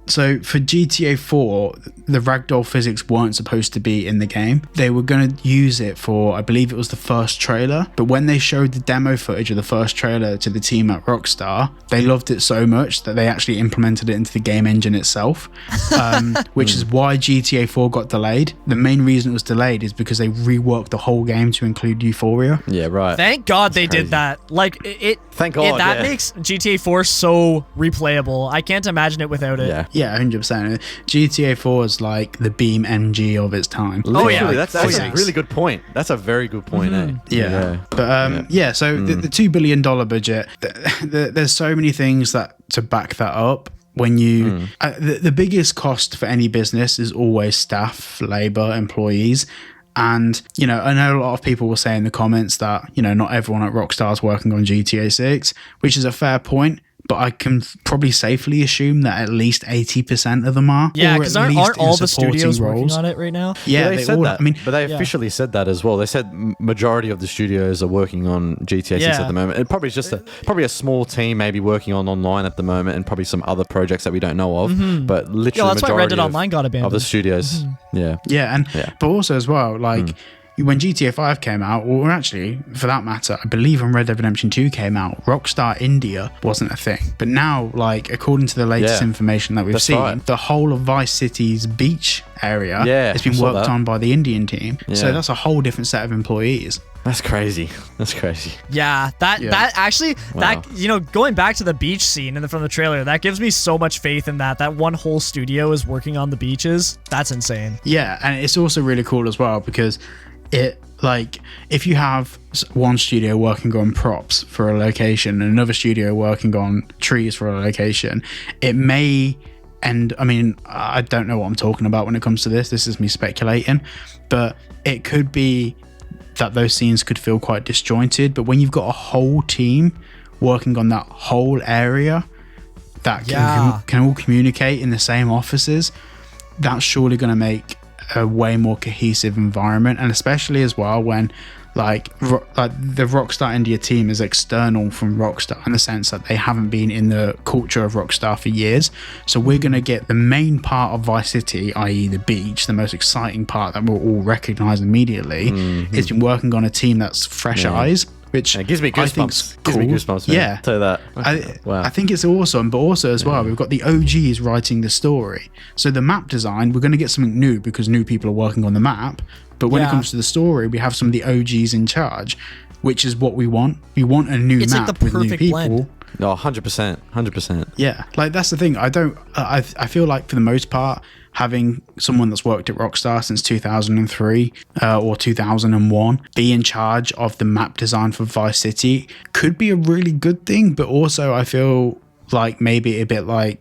So for GTA 4, the ragdoll physics weren't supposed to be in the game. They were going to use it for, I believe it was the first trailer. But when they showed the demo footage of the first trailer to the team at Rockstar, they loved it so much that they actually implemented it into the game engine itself, which is why GTA 4 got delayed. The main reason it was delayed is because they reworked the whole game to include Euphoria. Yeah, right. Thank God they did that. Like it. Thank God. That makes GTA 4 so replayable. I can't imagine it without it. Yeah, 100%. GTA 4 is like the Beam MG of its time. Literally, that's a really good point. That's a very good point, eh? Yeah. But so the $2 billion budget, there's so many things to back that up. When you the biggest cost for any business is always staff, labor, employees. And, I know a lot of people will say in the comments that, not everyone at Rockstar is working on GTA 6, which is a fair point. But I can probably safely assume that at least 80% of them are. Yeah, because aren't all the studios working on it right now? Yeah, they said all, that. But they officially said that as well. They said majority of the studios are working on GTA 6 at the moment. And probably just a small team maybe working on online at the moment, and probably some other projects that we don't know of. But literally, that's why Red Dead Online got abandoned. Of the studios. But also as well, when GTA 5 came out, or actually, for that matter, I believe when Red Dead Redemption 2 came out, Rockstar India wasn't a thing. But now, according to the latest information that we've seen, the whole of Vice City's beach area has been worked on by the Indian team. Yeah. So that's a whole different set of employees. That's crazy. Yeah, that actually, going back to the beach scene from the trailer, that gives me so much faith in that one whole studio is working on the beaches. That's insane. Yeah, and it's also really cool as well because if you have one studio working on props for a location and another studio working on trees for a location, it may end. I mean, I don't know what I'm talking about when it comes to this. This is me speculating, but it could be that those scenes could feel quite disjointed. But when you've got a whole team working on that whole area that can all communicate in the same offices, that's surely going to make a way more cohesive environment. And especially as well when the Rockstar India team is external from Rockstar in the sense that they haven't been in the culture of Rockstar for years. So we're going to get the main part of Vice City, i.e. the beach, the most exciting part that we'll all recognize immediately. It's been working on a team that's fresh eyes, which gives me goosebumps. Cool. Gives me goosebumps, man. Yeah. Tell you that. Wow. I think it's awesome, but also as well, we've got the OGs writing the story. So the map design, we're going to get something new because new people are working on the map. But when it comes to the story, we have some of the OGs in charge, which is what we want. We want a new map with new people. Blend. No, 100%. Yeah, that's the thing. I feel like for the most part, having someone that's worked at Rockstar since 2003 or 2001 be in charge of the map design for Vice City could be a really good thing. But also I feel like maybe a bit like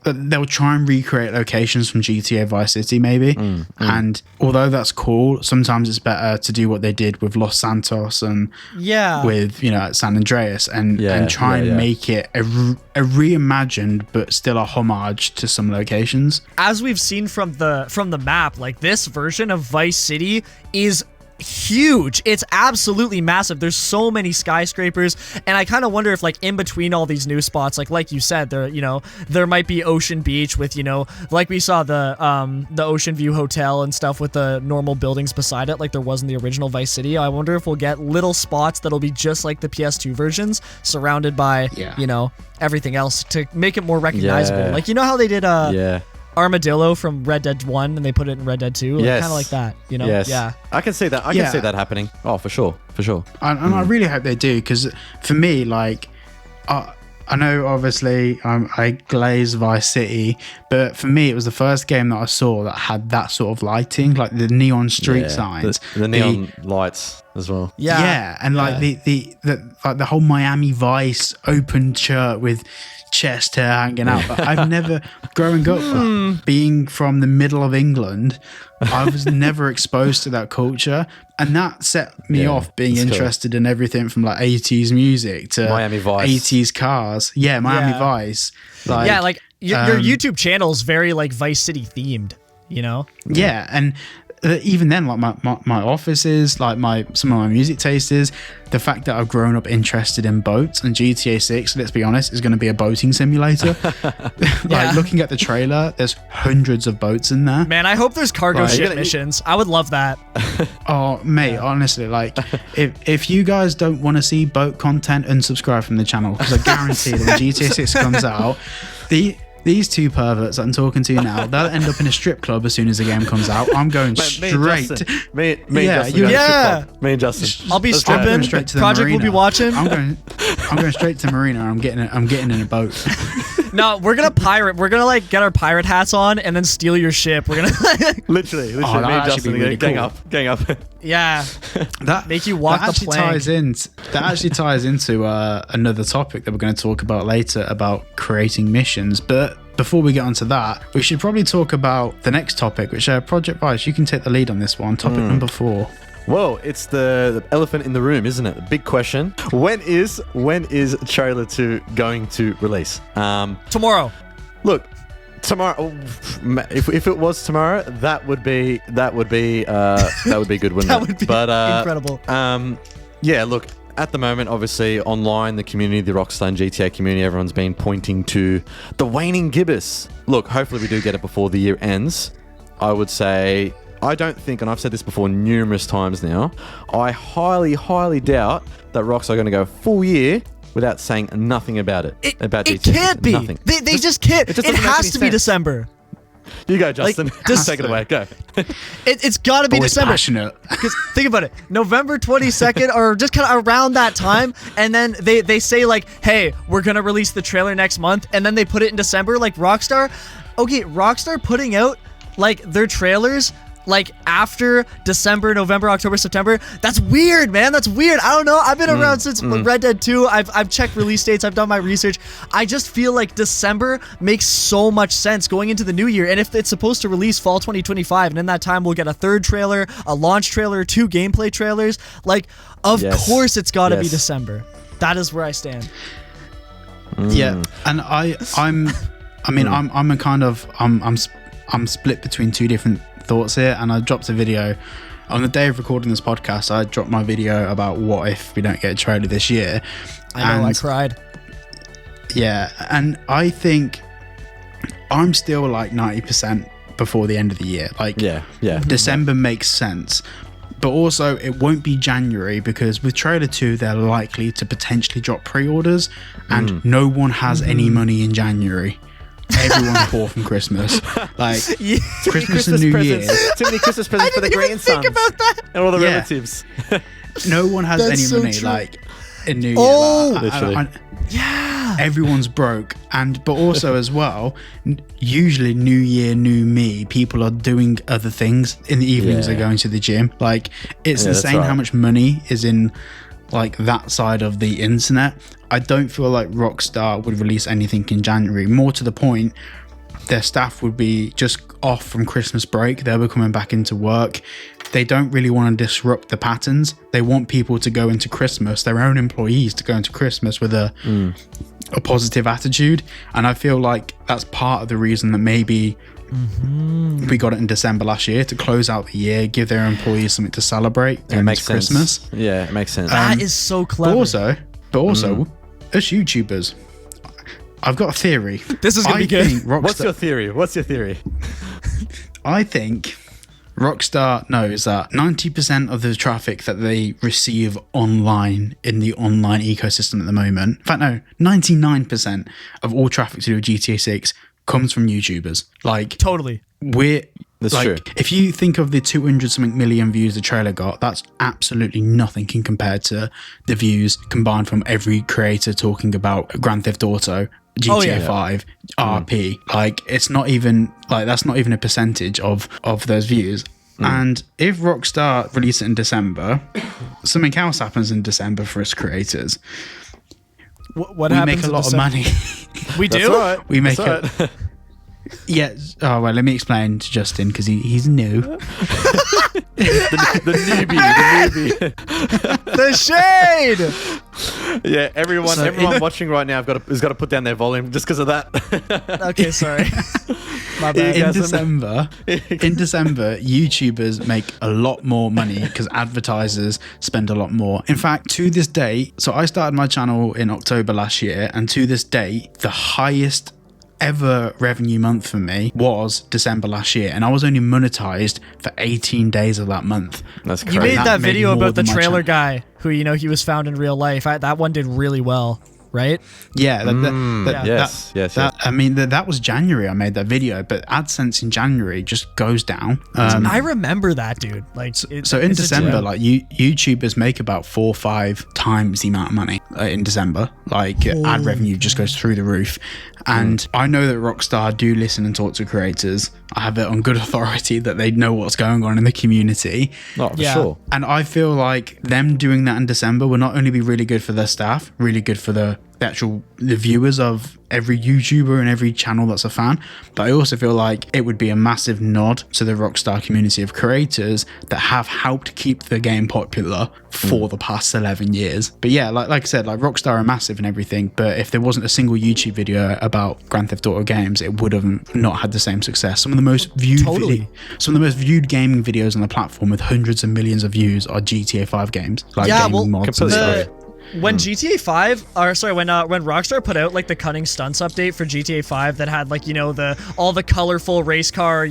they'll try and recreate locations from GTA Vice City maybe. And although that's cool, sometimes it's better to do what they did with Los Santos and with San Andreas and try and make it a reimagined but still a homage to some locations. As we've seen from the map, this version of Vice City is huge. It's absolutely massive. There's so many skyscrapers, and I kind of wonder if like in between all these new spots, like you said, there might be Ocean Beach with, like we saw the Ocean View Hotel and stuff with the normal buildings beside it, like there was in the original Vice City. I wonder if we'll get little spots that'll be just like the PS2 versions, surrounded by everything else to make it more recognizable. Yeah. Like how they did Armadillo from Red Dead 1 and they put it in Red Dead 2, kind of like that, Yes. Yeah. I can see that. I can see that happening. Oh, for sure. And I really hope they do, because for me, like, I know obviously I glaze Vice City, but for me it was the first game that I saw that had that sort of lighting, like the neon street signs, the neon lights as well. Yeah, and like the whole Miami Vice open shirt with chest hair hanging out. But I've never, growing up, being from the middle of England, I was never exposed to that culture, and that set me off being interested in everything from like 80s music to Miami Vice, 80s cars. Yeah, Miami Vice. Like your YouTube channel is very like Vice City themed, Yeah, and even then, like my offices, like some of my music tastes, is the fact that I've grown up interested in boats, and GTA 6, let's be honest, is going to be a boating simulator. Like looking at the trailer, there's hundreds of boats in there. Man, I hope there's cargo ship missions. I would love that. Oh, mate, honestly, like if you guys don't want to see boat content, unsubscribe from the channel, because I guarantee that when GTA 6 comes out, these two perverts that I'm talking to now, they'll end up in a strip club as soon as the game comes out. I'm going straight. Me and Justin. I'll be stripping. Straight to the Project marina. will be watching. I'm going straight to the marina. I'm getting in a boat. No, we're gonna pirate. We're gonna like get our pirate hats on and then steal your ship. We're gonna literally. Me and Justin really gang cool. up. Yeah, that make you walk the plank. That actually ties into another topic that we're going to talk about later about creating missions. But before we get onto that, we should probably talk about the next topic, which Project Vice. You can take the lead on this one. Topic number 4. Well, it's the elephant in the room, isn't it? The big question: when is trailer 2 going to release? Tomorrow. Look, tomorrow. If it was tomorrow, that would be good, wouldn't it? That would be incredible. Yeah. Look, at the moment, obviously, online, the community, the Rockstar and GTA community, everyone's been pointing to the waning gibbous. Look, hopefully, we do get it before the year ends. I would say, I don't think, and I've said this before numerous times now, I highly, highly doubt that Rockstar are going to go full year without saying nothing about it. It GTA. can't be. Nothing. They just can't. It has to be December. You go, Justin. Take it away. Go. It's got to be Always December. Passionate. Because think about it, November 22nd or just kind of around that time, and then they say like, hey, we're gonna release the trailer next month, and then they put it in December. Like Rockstar, Rockstar putting out like their trailers like after December, November, October, September. That's weird, man. That's weird. I don't know. I've been around since Red Dead 2. I've checked release dates. I've done my research. I just feel like December makes so much sense going into the new year. And if it's supposed to release fall 2025, and in that time we'll get a 3rd trailer, a launch trailer, 2 gameplay trailers, like of course it's got to be December. That is where I stand. Yeah, and I'm split between 2 different thoughts here, and I dropped a video on the day of recording this podcast. I dropped my video about what if we don't get a trailer this year. I cried. Yeah, and I think I'm still like 90% before the end of the year. Like, December makes sense, but also it won't be January, because with trailer 2 they're likely to potentially drop pre-orders, and no one has any money in January. Everyone's poor from Christmas. Like, Christmas and New Year's. Too many Christmas presents for the grandsons. Think about that. And all the relatives. No one has any money, true. like, in New Year. Literally. Everyone's broke. But also as well, usually New Year, new me, people are doing other things. In the evenings they're going to the gym. Like, it's insane how much money is in like that side of the internet. I don't feel like Rockstar would release anything in January. More to the point, their staff would be just off from Christmas break. They'll be coming back into work. They don't really want to disrupt the patterns. They want people to go into Christmas, their own employees to go into Christmas with a positive attitude. And I feel like that's part of the reason that maybe We got it in December last year to close out the year, give their employees something to celebrate. It makes Christmas. sense. Yeah, it makes sense. That is so clever. But also, as YouTubers, I've got a theory. This is gonna be good. What's your theory? I think Rockstar knows that 90% of the traffic that they receive online in the online ecosystem at the moment, in fact, no, 99% of all traffic to do with GTA 6 comes from YouTubers. Like, Totally. That's like, true. if you think of the 200 something million views the trailer got, that's absolutely nothing in compared to the views combined from every creator talking about Grand Theft Auto, GTA 5, RP. Like, it's not even like that's not even a percentage of those views. And if Rockstar release it in December, something else happens in December for us creators. What We happens make a in lot of December? money. We do? That's all right. We make That's all right. Yeah. Oh well, let me explain to Justin because he's new. the newbie. The shade! Yeah, everyone So watching right now has got to put down their volume just because of that. Okay, sorry. My bad. In December, YouTubers make a lot more money because advertisers spend a lot more. In fact, to this day, so I started my channel in October last year, and to this day, the highest ever revenue month for me was December last year, and I was only monetized for 18 days of that month. That's crazy. You made that made video more about the than my trailer channel. guy who, he was found in real life. That one did really well, right? Yeah, Yes. I mean, that was January I made that video, but AdSense in January just goes down. I remember that, dude. Like, So in it's a December, joke. like YouTubers make about 4 or 5 times the amount of money in December. Like ad revenue just goes through the roof. And I know that Rockstar do listen and talk to creators. I have it on good authority that they know what's going on in the community. Oh, for Yeah. sure. And I feel like them doing that in December will not only be really good for their staff, really good for the viewers of every YouTuber and every channel that's a fan, but I also feel like it would be a massive nod to the Rockstar community of creators that have helped keep the game popular for the past 11 years. But yeah, like I said, like Rockstar are massive and everything, but if there wasn't a single YouTube video about Grand Theft Auto games, it would have not had the same success. Some of the most viewed gaming videos on the platform with hundreds of millions of views are GTA 5 games, like gaming mods and stuff. When GTA 5, or sorry, when Rockstar put out like the cunning stunts update for GTA 5 that had like, all the colorful race car,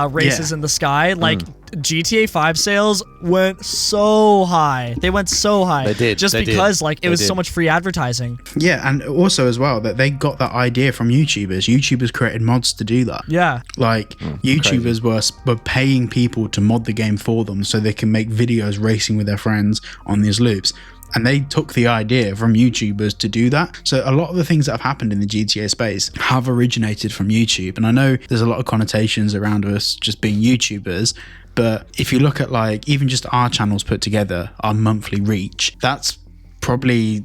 races in the sky, like GTA 5 sales went so high. They went so high. They did. Just because it was so much free advertising. Yeah, and also as well that they got that idea from YouTubers. YouTubers created mods to do that. Yeah. Like YouTubers were paying people to mod the game for them so they can make videos racing with their friends on these loops. And they took the idea from YouTubers to do that. So a lot of the things that have happened in the GTA space have originated from YouTube. And I know there's a lot of connotations around us just being YouTubers, but if you look at like even just our channels put together, our monthly reach, that's probably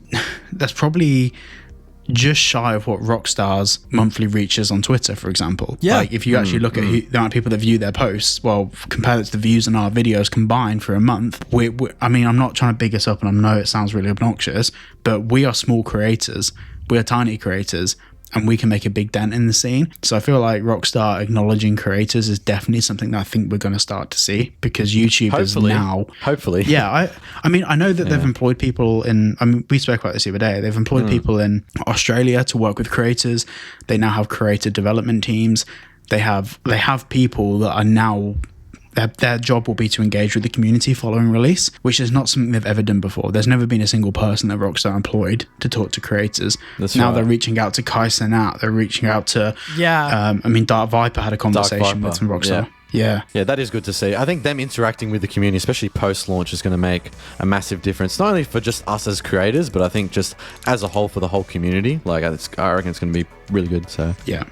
just shy of what Rockstar's monthly reach is on Twitter, for example. Yeah. Like if you actually look at the amount of people that view their posts, well, compare it to the views on our videos combined for a month. I mean, I'm not trying to big us up, and I know it sounds really obnoxious, but we are small creators. We are tiny creators, and we can make a big dent in the scene. So I feel like Rockstar acknowledging creators is definitely something that I think we're going to start to see, because YouTubers Hopefully. Yeah, I mean, I know that they've employed people we spoke about this the other day. They've employed people in Australia to work with creators. They now have creator development teams. They have people that are now, their job will be to engage with the community following release, which is not something they've ever done before. There's never been a single person that Rockstar employed to talk to creators. Now they're reaching out to Kai Cenat. They're reaching out to Dark Viper had a conversation with some Rockstar. Yeah, that is good to see. I think them interacting with the community, especially post-launch, is going to make a massive difference, not only for just us as creators, but I think just as a whole for the whole community. Like, I reckon it's going to be really good. So yeah.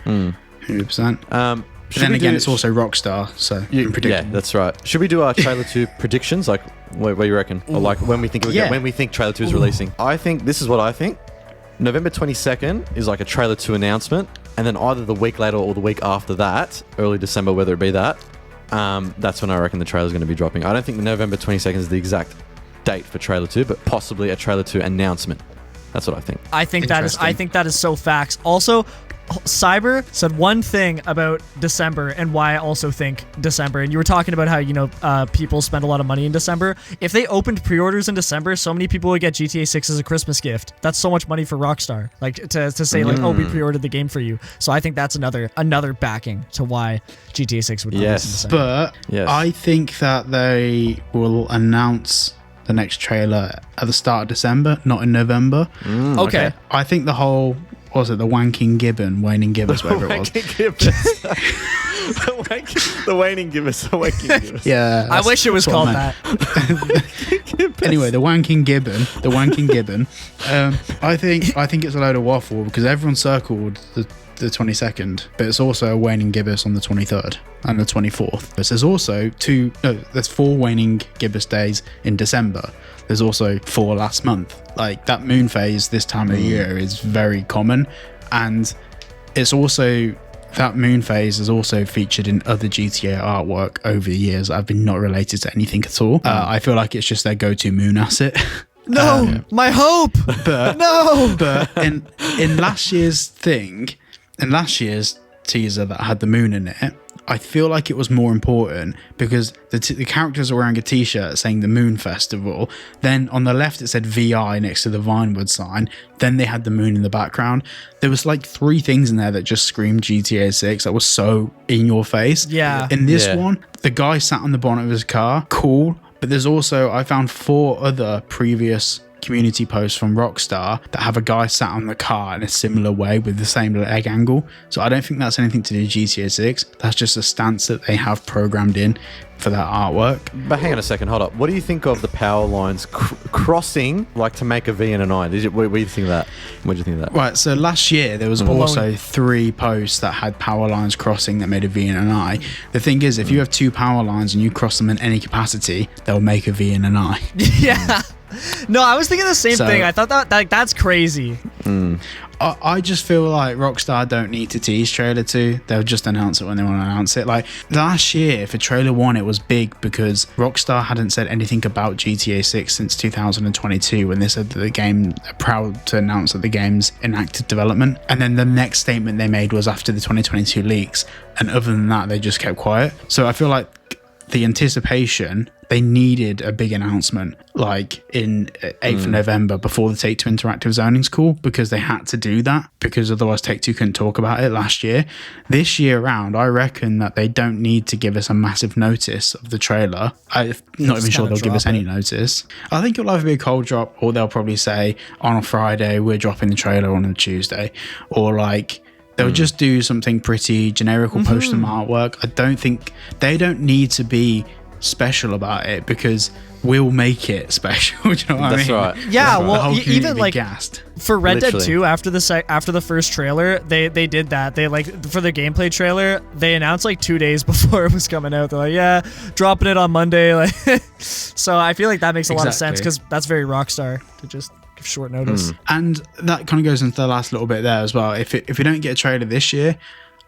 100%. But then again, it's also Rockstar, so unpredictable. Yeah, that's right. Should we do our trailer 2 predictions? Like, what do you reckon? Or like when we think trailer 2 is releasing? I think this is what I think. November 22nd is like a trailer 2 announcement, and then either the week later or the week after that, early December, whether it be that, that's when I reckon the trailer is going to be dropping. I don't think November 22nd is the exact date for trailer 2, but possibly a trailer 2 announcement. That's what I think. I think that is so facts. Also, Cyber said one thing about December and why I also think December. And you were talking about how, people spend a lot of money in December. If they opened pre-orders in December, so many people would get GTA 6 as a Christmas gift. That's so much money for Rockstar. Like to say like, oh, we pre-ordered the game for you. So I think that's another backing to why GTA 6 would release in December. But I think that they will announce the next trailer at the start of December, not in November. Okay. I think the whole, what was it, the Wanking Gibbon, Waning Gibbous, whatever it was. The Waning Gibbous. The Wanking Gibbous. Yeah. I wish it was called that. Anyway, the Wanking Gibbon. I think it's a load of waffle because everyone circled the 22nd, but it's also a waning gibbous on the 23rd and the 24th. There's also there's 4 waning gibbous days in December. There's also 4 last month. Like that moon phase this time of the year is very common, and it's also that moon phase is also featured in other GTA artwork over the years that have been not related to anything at all. I feel like it's just their go-to moon asset. No, my hope. But no. But in last year's teaser that had the moon in it, I feel like it was more important because the characters are wearing a t-shirt saying the Moon Festival. Then on the left it said VI next to the Vinewood sign. Then they had the moon in the background. There was like 3 things in there that just screamed GTA 6. That was so in your face. Yeah. In this one, the guy sat on the bonnet of his car. Cool. But there's also, I found 4 other previous community posts from Rockstar that have a guy sat on the car in a similar way with the same leg angle. So I don't think that's anything to do with GTA 6. That's just a stance that they have programmed in for that artwork. But hang on a second, hold up. What do you think of the power lines crossing like to make a V and an I? What do you think of that? What do you think of that? Right, so last year there was also 3 posts that had power lines crossing that made a V and an I. The thing is, if you have 2 power lines and you cross them in any capacity, they'll make a V and an I. Yeah. No, I was thinking the same thing. I thought that's crazy. I just feel like Rockstar don't need to tease trailer 2. They'll just announce it when they want to announce it. Like last year for trailer 1, it was big because Rockstar hadn't said anything about GTA 6 since 2022 when they said that the game are proud to announce that the game's in active development. And then the next statement they made was after the 2022 leaks. And other than that, they just kept quiet. So I feel like the anticipation, they needed a big announcement like in 8th of November before the Take-Two Interactive's earnings call, because they had to do that because otherwise Take-Two couldn't talk about it last year. This year round, I reckon that they don't need to give us a massive notice of the trailer. I'm not even sure they'll give us any notice. I think it'll either be a cold drop or they'll probably say on a Friday, we're dropping the trailer on a Tuesday, or like they'll just do something pretty generic or post some artwork. I don't think they don't need to be special about it because we'll make it special. Do you know what I mean? That's right. Yeah, That's well, right. even like gassed. For Red Literally. Dead 2, after the first trailer, they did that. They like for the gameplay trailer, they announced like 2 days before it was coming out. They're like, yeah, dropping it on Monday. Like, so I feel like that makes a lot of sense because that's very Rockstar to just give short notice. And that kind of goes into the last little bit there as well. If we don't get a trailer this year,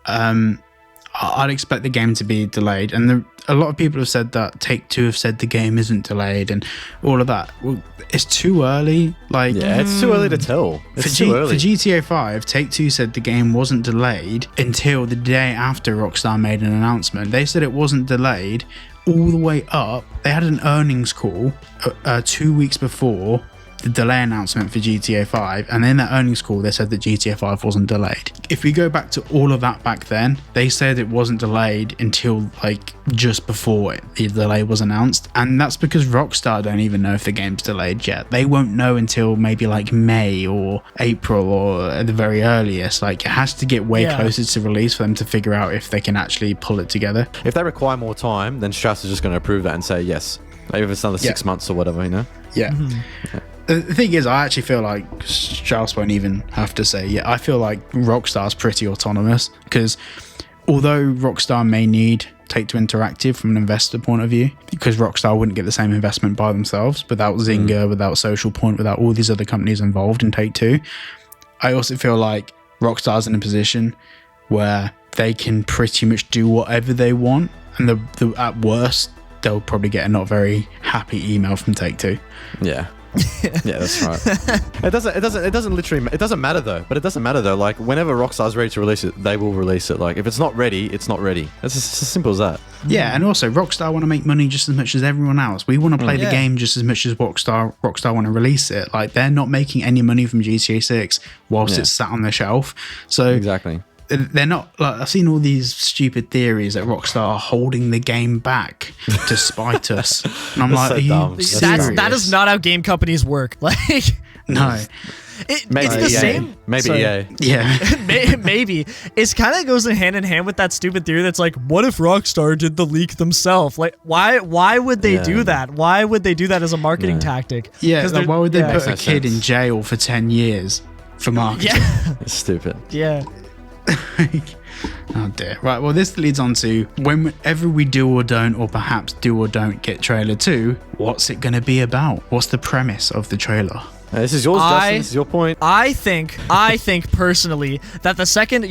I'd expect the game to be delayed. And a lot of people have said that Take-Two have said the game isn't delayed and all of that. Well, it's too early. Like, Yeah, it's too early to tell. It's too early. For GTA 5, Take-Two said the game wasn't delayed until the day after Rockstar made an announcement. They said it wasn't delayed all the way up. They had an earnings call 2 weeks before the delay announcement for GTA 5, and in that earnings call they said that GTA 5 wasn't delayed. If we go back to all of that back then, they said it wasn't delayed until like just before the delay was announced, and that's because Rockstar don't even know if the game's delayed yet. They won't know until maybe like May or April or at the very earliest. Like it has to get way closer to release for them to figure out if they can actually pull it together. If they require more time, then Strauss is just going to approve that and say yes. Maybe if it's another 6 months or whatever, you know? Yeah. The thing is, I actually feel like Strauss won't even have to say yeah. I feel like Rockstar's pretty autonomous because although Rockstar may need Take-Two Interactive from an investor point of view, because Rockstar wouldn't get the same investment by themselves without Zynga, without Social Point, without all these other companies involved in Take-Two. I also feel like Rockstar's in a position where they can pretty much do whatever they want, and at worst, they'll probably get a not very happy email from Take-Two. Yeah. Yeah, that's right. It doesn't matter though. But it doesn't matter though. Like whenever Rockstar's ready to release it, they will release it. Like if it's not ready, it's not ready. It's just as simple as that. Yeah, and also Rockstar want to make money just as much as everyone else. We want to play the game just as much as Rockstar want to release it. Like they're not making any money from GTA 6 whilst it's sat on the shelf. So exactly. They're not like I've seen all these stupid theories that Rockstar are holding the game back to spite us, and I'm like, that is not how game companies work. Like, no, it's the same. Maybe EA. Yeah, maybe it's kind of goes hand in hand with that stupid theory that's like, what if Rockstar did the leak themselves? Like, why would they do that? Why would they do that as a marketing tactic? Yeah, like, why would they put a kid in jail for 10 years for marketing? Yeah, it's stupid. Yeah. Oh dear. Right, well this leads on to whenever we do or don't, or perhaps do or don't get trailer 2, what's it going to be about? What's the premise of the trailer? This is yours, Justin. This is your point. I think personally that the second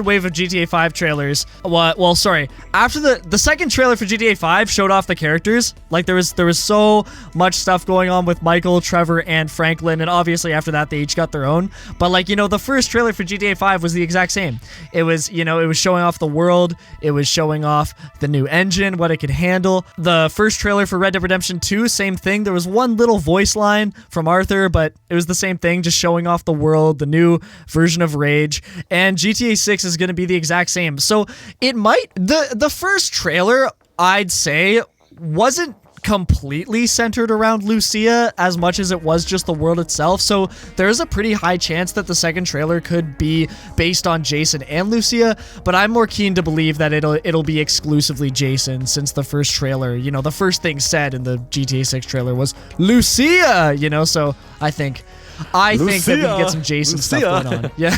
wave of GTA 5 trailers, after the second trailer for GTA 5 showed off the characters, like there was so much stuff going on with Michael, Trevor, and Franklin, and obviously after that they each got their own. But like, the first trailer for GTA 5 was the exact same. It was, it was showing off the world, it was showing off the new engine, what it could handle. The first trailer for Red Dead Redemption 2, same thing. There was one little voice line from Arthur, but it was the same thing, just showing off the world, the new version of Rage, and GTA 6 is going to be the exact same. So it might, the first trailer, I'd say, wasn't completely centered around Lucia as much as it was just the world itself. So there's a pretty high chance that the second trailer could be based on Jason and Lucia, but I'm more keen to believe that it'll be exclusively Jason, since the first trailer, the first thing said in the GTA 6 trailer was Lucia, so I think that we can get some Jason stuff going on. Yeah.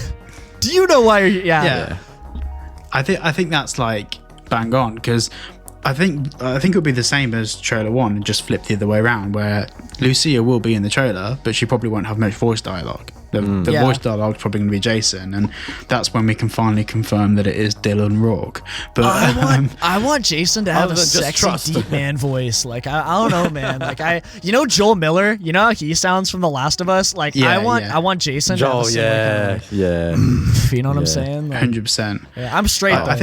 Do you know why yeah. I think that's like bang on, because I think it'll be the same as trailer 1 and just flip the other way around, where Lucia will be in the trailer, but she probably won't have much voice dialogue. The voice dialogue is probably going to be Jason, and that's when we can finally confirm that it is Dylan Rourke. But I want Jason to have a sexy deep man voice. Like I don't know, man. Like Joel Miller. You know how he sounds from The Last of Us. Like I want Jason. Joel, to have you know what I'm saying? Like, 100%. Yeah, I'm straight. I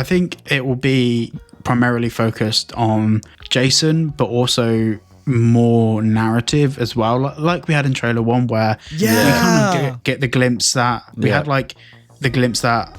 think it will be primarily focused on Jason, but also more narrative as well, like we had in trailer 1, where we kind of get the glimpse that we had, like the glimpse that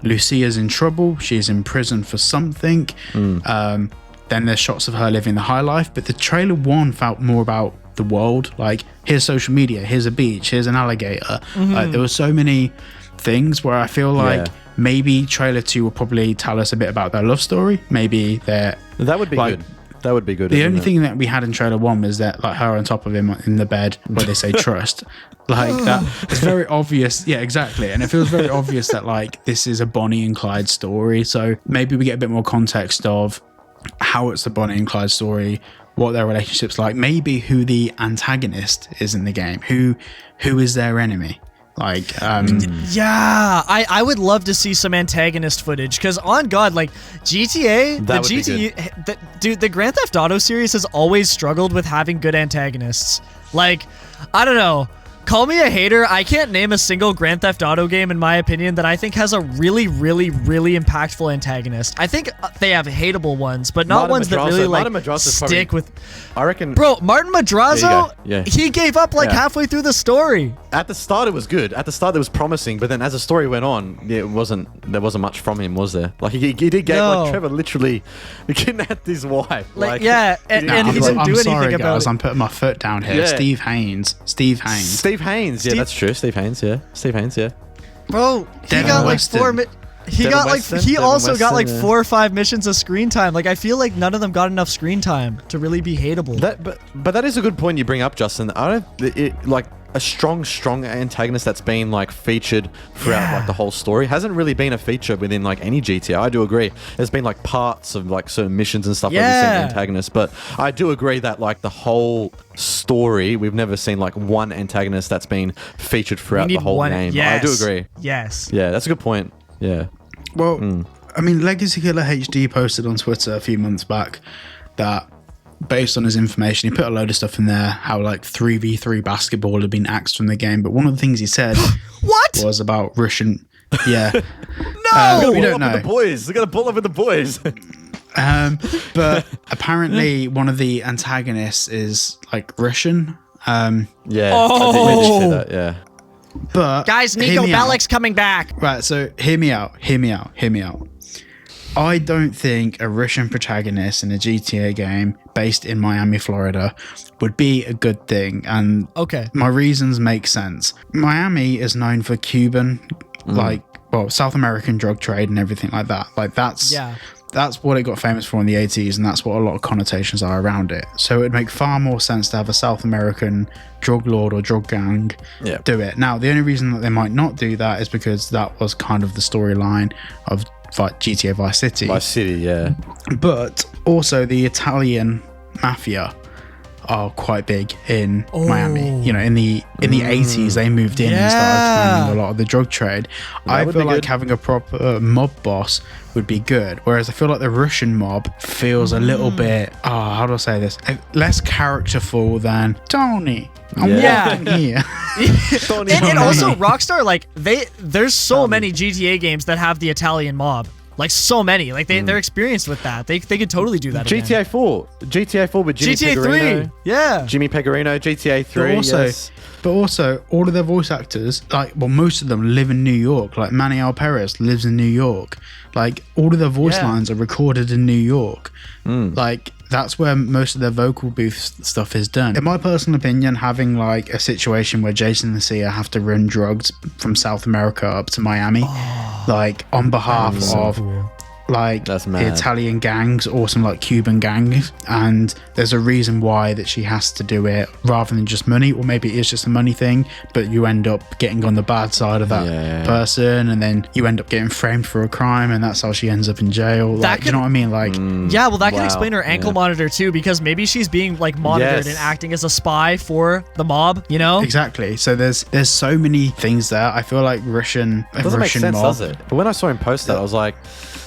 Lucia's in trouble, she's in prison for something. Then there's shots of her living the high life, but the trailer 1 felt more about the world, like here's social media, here's a beach, here's an alligator. Like, there were so many things where I feel like maybe trailer 2 will probably tell us a bit about their love story. Maybe that would be good. That would be good. The only thing that we had in trailer 1 was that, like, her on top of him in the bed where they say trust. Like, that it's very obvious. Yeah, exactly. And it feels very obvious that, like, this is a Bonnie and Clyde story. So maybe we get a bit more context of how it's the Bonnie and Clyde story, what their relationship's like, maybe who the antagonist is in the game, who is their enemy. Like, I would love to see some antagonist footage, because on God, like GTA, the Grand Theft Auto series has always struggled with having good antagonists. Like, I don't know. Call me a hater. I can't name a single Grand Theft Auto game, in my opinion, that I think has a really, really, really impactful antagonist. I think they have hateable ones, but not ones that really stick with. I reckon. Bro, Martin Madrazo, he gave up halfway through the story. At the start, it was good. At the start, it was promising, but then as the story went on, there wasn't much from him, was there? Like he did get like Trevor literally kidnapped his wife. And he didn't do anything about it. I'm putting my foot down here. Steve Haynes. Yeah, that's true. Steve Haynes, yeah. Bro, he got like 4 He also got like 4 or 5 missions of screen time. Like, I feel like none of them got enough screen time to really be hateable. But that is a good point you bring up, Justin. Like a strong antagonist that's been like featured throughout like the whole story hasn't really been a feature within like any GTA. I do agree. There's been like parts of like certain missions and stuff where we've seen antagonists, but I do agree that like the whole story, we've never seen like one antagonist that's been featured throughout the whole game. Yes. I do agree. Yes. Yeah, that's a good point. Yeah. Well, I mean, Legacy Killer HD posted on Twitter a few months back that based on his information, he put a load of stuff in there, how like 3v3 basketball had been axed from the game. But one of the things he said What? was about Russian. Yeah. No! We don't know. The boys. They got to pull up with the boys. But apparently one of the antagonists is like Russian. Yeah. Oh. I did see that, yeah. But Guys, hear Nico me out. Bellic's coming back. Right, so hear me out. I don't think a Russian protagonist in a GTA game based in Miami, Florida would be a good thing. And Okay. my reasons make sense. Miami is known for Cuban, South American drug trade and everything like that. Like that's what it got famous for in the 80s, and that's what a lot of connotations are around it. So it would make far more sense to have a South American drug lord or drug gang do it. Now, the only reason that they might not do that is because that was kind of the storyline of GTA Vice City. Vice City, yeah. But also the Italian mafia are quite big in Miami. You know, in the 80s they moved in and started planning a lot of the drug trade. I feel like having a proper mob boss would be good, whereas I feel like the Russian mob feels a little bit how do I say this, less characterful than Tony. I'm walking here. And also Rockstar, like there's so many GTA games that have the Italian mob. Like so many, like they're experienced with that. They could totally do that. GTA 4 with Jimmy GTA Pecorino. 3, yeah. Jimmy Pecorino, GTA 3. But also, all of their voice actors, most of them live in New York. Like Manuel Perez lives in New York. Like all of their voice lines are recorded in New York. Like that's where most of their vocal booth stuff is done. In my personal opinion, having like a situation where Jason and Sia have to run drugs from South America up to Miami, like on behalf of like That's the mad. Italian gangs or some like Cuban gangs, and there's a reason why that she has to do it rather than just money, or maybe it is just a money thing, but you end up getting on the bad side of that person, and then you end up getting framed for a crime, and that's how she ends up in jail. Like, you know what I mean? Like, that can explain her ankle monitor too, because maybe she's being like monitored and acting as a spy for the mob, you know? Exactly. So there's so many things there. I feel like Russian Doesn't make sense, mob, does it? But when I saw him post that, I was like,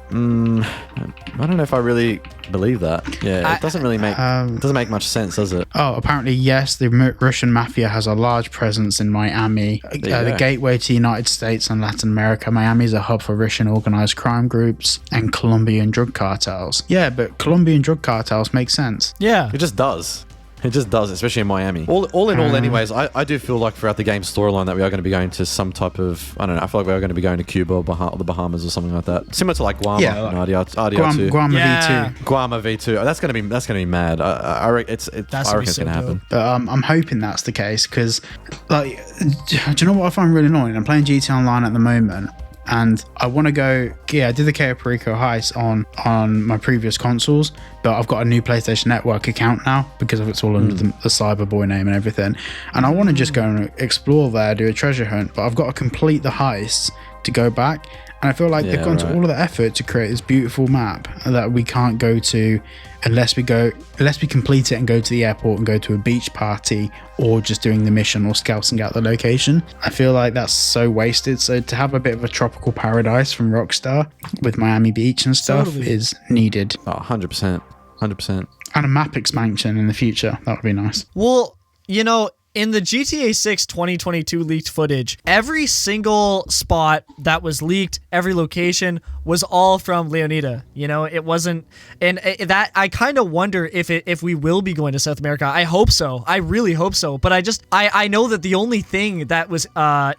I don't know if I really believe that. Yeah, it doesn't really make doesn't make much sense, does it? Oh, apparently yes. The Russian mafia has a large presence in Miami, the gateway to the United States and Latin America. Miami is a hub for Russian organized crime groups and Colombian drug cartels. Yeah, but Colombian drug cartels make sense. Yeah, it just does. It just does, especially in Miami. All in all, anyways, I do feel like throughout the game's storyline that we are going to be going to some type of, I don't know, I feel like we are going to be going to Cuba or the Bahamas or something like that. Similar to like Guam and RDR2. Guam V2. Guam V2. Oh, that's going to be mad. I reckon it's going to happen. But I'm hoping that's the case, because like, do you know what I find really annoying? I'm playing GTA Online at the moment, and I want to go. I did the Cayo Perico heist on my previous consoles, but I've got a new PlayStation Network account now because of it's all under the Cyberboy name and everything. And I want to just go and explore there, do a treasure hunt, but I've got to complete the heists to go back. And I feel like they've gone to all of the effort to create this beautiful map that we can't go to unless we complete it and go to the airport and go to a beach party, or just doing the mission or scouting out the location. I feel like that's so wasted. So to have a bit of a tropical paradise from Rockstar with Miami Beach and stuff is needed. Oh, 100%. 100%. And a map expansion in the future. That would be nice. Well, you know, in the GTA 6 2022 leaked footage, every single spot that was leaked, every location was all from Leonida. You know, it wasn't, and that I kind of wonder if we will be going to South America. I hope so. I really hope so. But I know that the only thing that was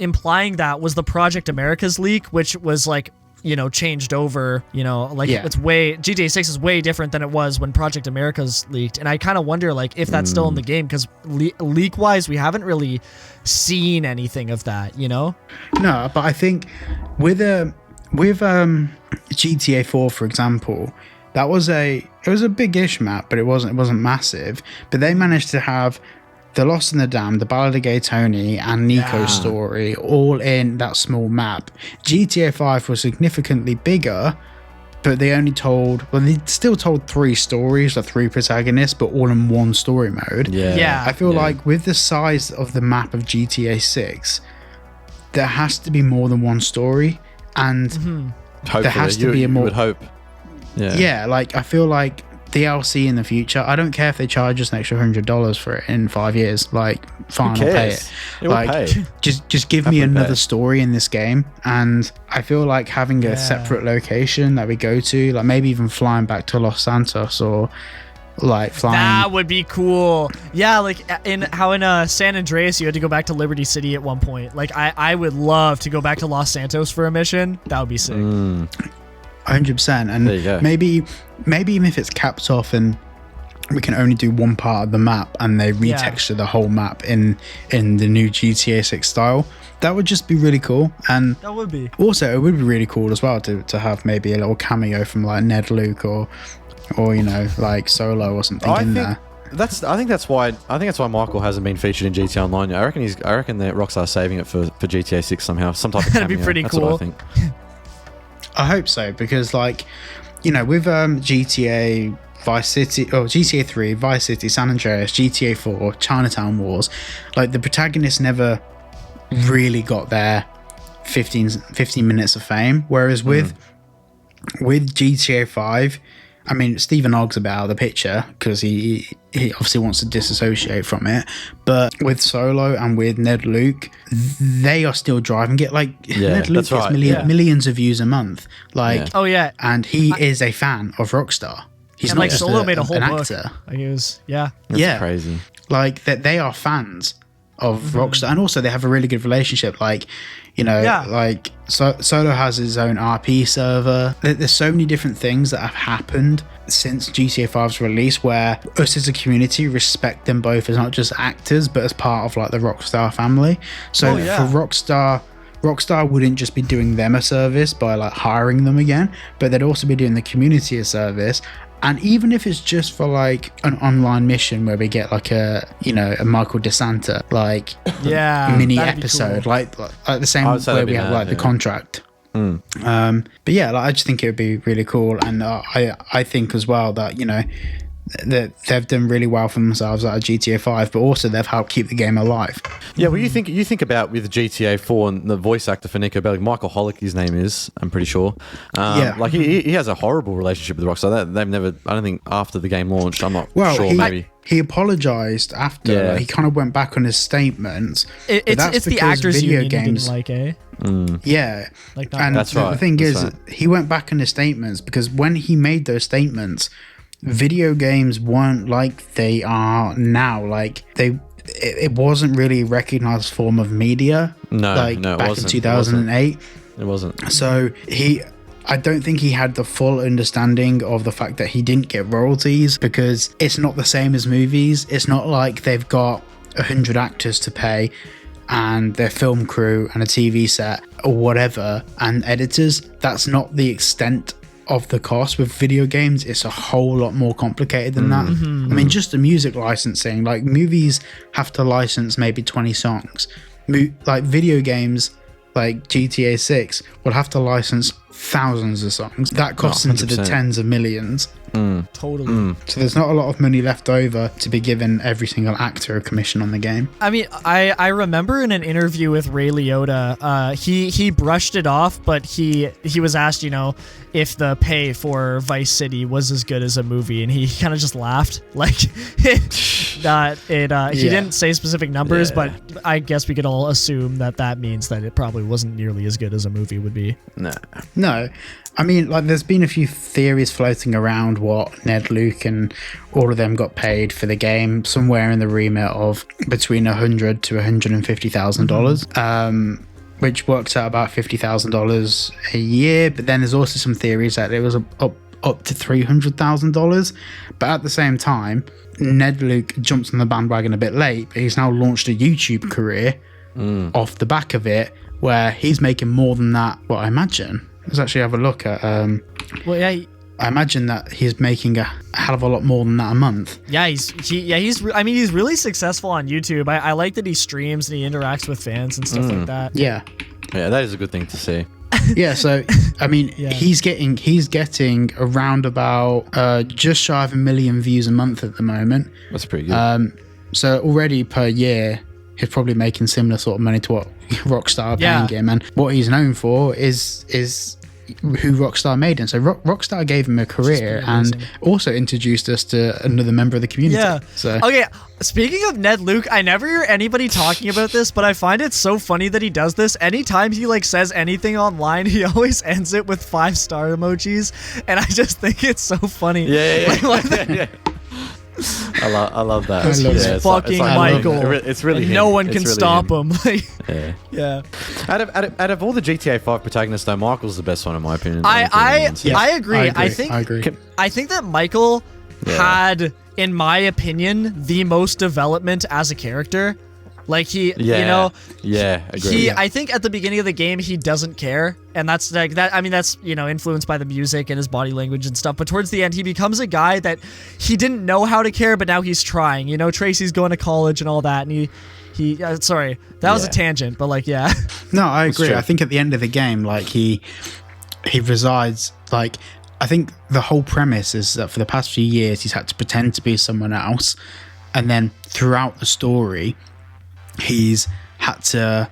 implying that was the Project Americas leak, which was like, you know, changed over, you know, like it's GTA 6 is way different than it was when Project America's leaked. And I kind of wonder like if that's still in the game, because leak wise, we haven't really seen anything of that, you know? No, but I think with GTA 4, for example, it was a big-ish map, but it wasn't massive. But they managed to have The Lost in the Dam, The Ballad of Gay Tony, and Nico's story all in that small map. GTA 5 was significantly bigger, but they still told 3 stories, like 3 protagonists, but all in one story mode. I feel like with the size of the map of GTA 6, there has to be more than one story, and there has to be a more... You would hope. Yeah, like I feel like DLC in the future. I don't care if they charge us an extra $100 for it in 5 years. Like, fine, I'll pay it. It will Like, pay. just give me another story in this game. And I feel like having a separate location that we go to, like maybe even flying back to Los Santos or like flying. That would be cool. Yeah, like in San Andreas you had to go back to Liberty City at one point. Like I would love to go back to Los Santos for a mission. That would be sick. 100%. And There you go. maybe even if it's capped off and we can only do one part of the map and they retexture the whole map in the new GTA 6 style, that would just be really cool. And That would be. also it would be really cool as well to have maybe a little cameo from like Ned Luke or you know, like Solo or something there. I think that's why Michael hasn't been featured in GTA Online yet. I reckon that Rockstar's saving it for GTA 6 somehow, some type of cameo. That'd be pretty That's cool. what I think. I hope so, because like, you know, with GTA Vice City or GTA 3, Vice City, San Andreas, GTA 4, Chinatown Wars, like the protagonists never really got their 15 minutes of fame, whereas with GTA 5, I mean, Stephen Ogg's about out of the picture because he obviously wants to disassociate from it. But with Solo and with Ned Luke, they are still driving it. Like, Ned Luke gets millions of views a month. Like, Oh yeah. and he is a fan of Rockstar. He's And not like just Solo made a whole an book. actor. Like it was That's crazy. Like that, they are fans of Rockstar, and also they have a really good relationship. Like, you know, like Solo has his own RP server. There's so many different things that have happened since GTA 5's release where us as a community respect them both as not just actors but as part of like the Rockstar family. So for Rockstar wouldn't just be doing them a service by like hiring them again, but they'd also be doing the community a service. And even if it's just for like an online mission where we get like a Michael DeSanta like mini episode, cool. like the same way we have like the contract. But yeah, like, I just think it would be really cool, and I think as well that, you know, that they've done really well for themselves out of GTA 5, but also they've helped keep the game alive. Yeah, well, you think about with GTA 4 and the voice actor for Nico Bellic, Michael Hollick, his name is, I'm pretty sure. Like he has a horrible relationship with Rockstar. They've never, I don't think after the game launched, I'm not sure. Maybe he apologized after. Yeah. Like, he kind of went back on his statements. It's the actors union games. He didn't like, Yeah, like and that's right. The thing That's is, right. he went back on his statements because when he made those statements, video games weren't like they are now. Like it wasn't really a recognized form of media. Like it back wasn't. in 2008. It wasn't. So I don't think he had the full understanding of the fact that he didn't get royalties because it's not the same as movies. It's not like they've got 100 actors to pay and their film crew and a TV set or whatever and editors. That's not the extent of the cost. With video games, it's a whole lot more complicated than that. I mean, just the music licensing, like movies have to license maybe 20 songs. Like video games like GTA 6 will have to license thousands of songs. That costs into the tens of millions. Totally. So there's not a lot of money left over to be given every single actor a commission on the game. I mean, I remember in an interview with Ray Liotta, he brushed it off, but he was asked, you know, if the pay for Vice City was as good as a movie, and he kind of just laughed, like that he didn't say specific numbers, but I guess we could all assume that means that it probably wasn't nearly as good as a movie would be. No. I mean, like, there's been a few theories floating around what Ned Luke and all of them got paid for the game, somewhere in the remit of between $100,000 to $150,000, which works out about $50,000 a year. But then there's also some theories that it was up to $300,000. But at the same time, Ned Luke jumped on the bandwagon a bit late, but he's now launched a YouTube career off the back of it, where he's making more than that. Well, I imagine. Let's actually have a look at. I imagine that he's making a hell of a lot more than that a month. Yeah, he's really successful on YouTube. I like that he streams and he interacts with fans and stuff like that. Yeah, that is a good thing to see. Yeah, so I mean, he's getting around about just shy of 1 million views a month at the moment. That's pretty good. So already per year, he's probably making similar sort of money to what Rockstar are paying him, and what he's known for is who Rockstar made him. So Rockstar gave him a career and also introduced us to another member of the community. Yeah. So okay, speaking of Ned Luke, I never hear anybody talking about this, but I find it so funny that he does this. Anytime he like says anything online, he always ends it with 5-star emojis, and I just think it's so funny. Yeah. I love that. He's fucking Michael. It's really no one can stop him. Yeah. Out of all the GTA 5 protagonists, though, Michael's the best one in my opinion. I agree. I agree. I think that Michael had, in my opinion, the most development as a character. Like he, agree. I think at the beginning of the game he doesn't care, and that's like that. I mean, that's influenced by the music and his body language and stuff. But towards the end, he becomes a guy that he didn't know how to care, but now he's trying. Tracy's going to college and all that, and he. Sorry, that was a tangent, but like, yeah. No, I agree. I think at the end of the game, like he resides like. I think the whole premise is that for the past few years he's had to pretend to be someone else, and then throughout the story, he's had to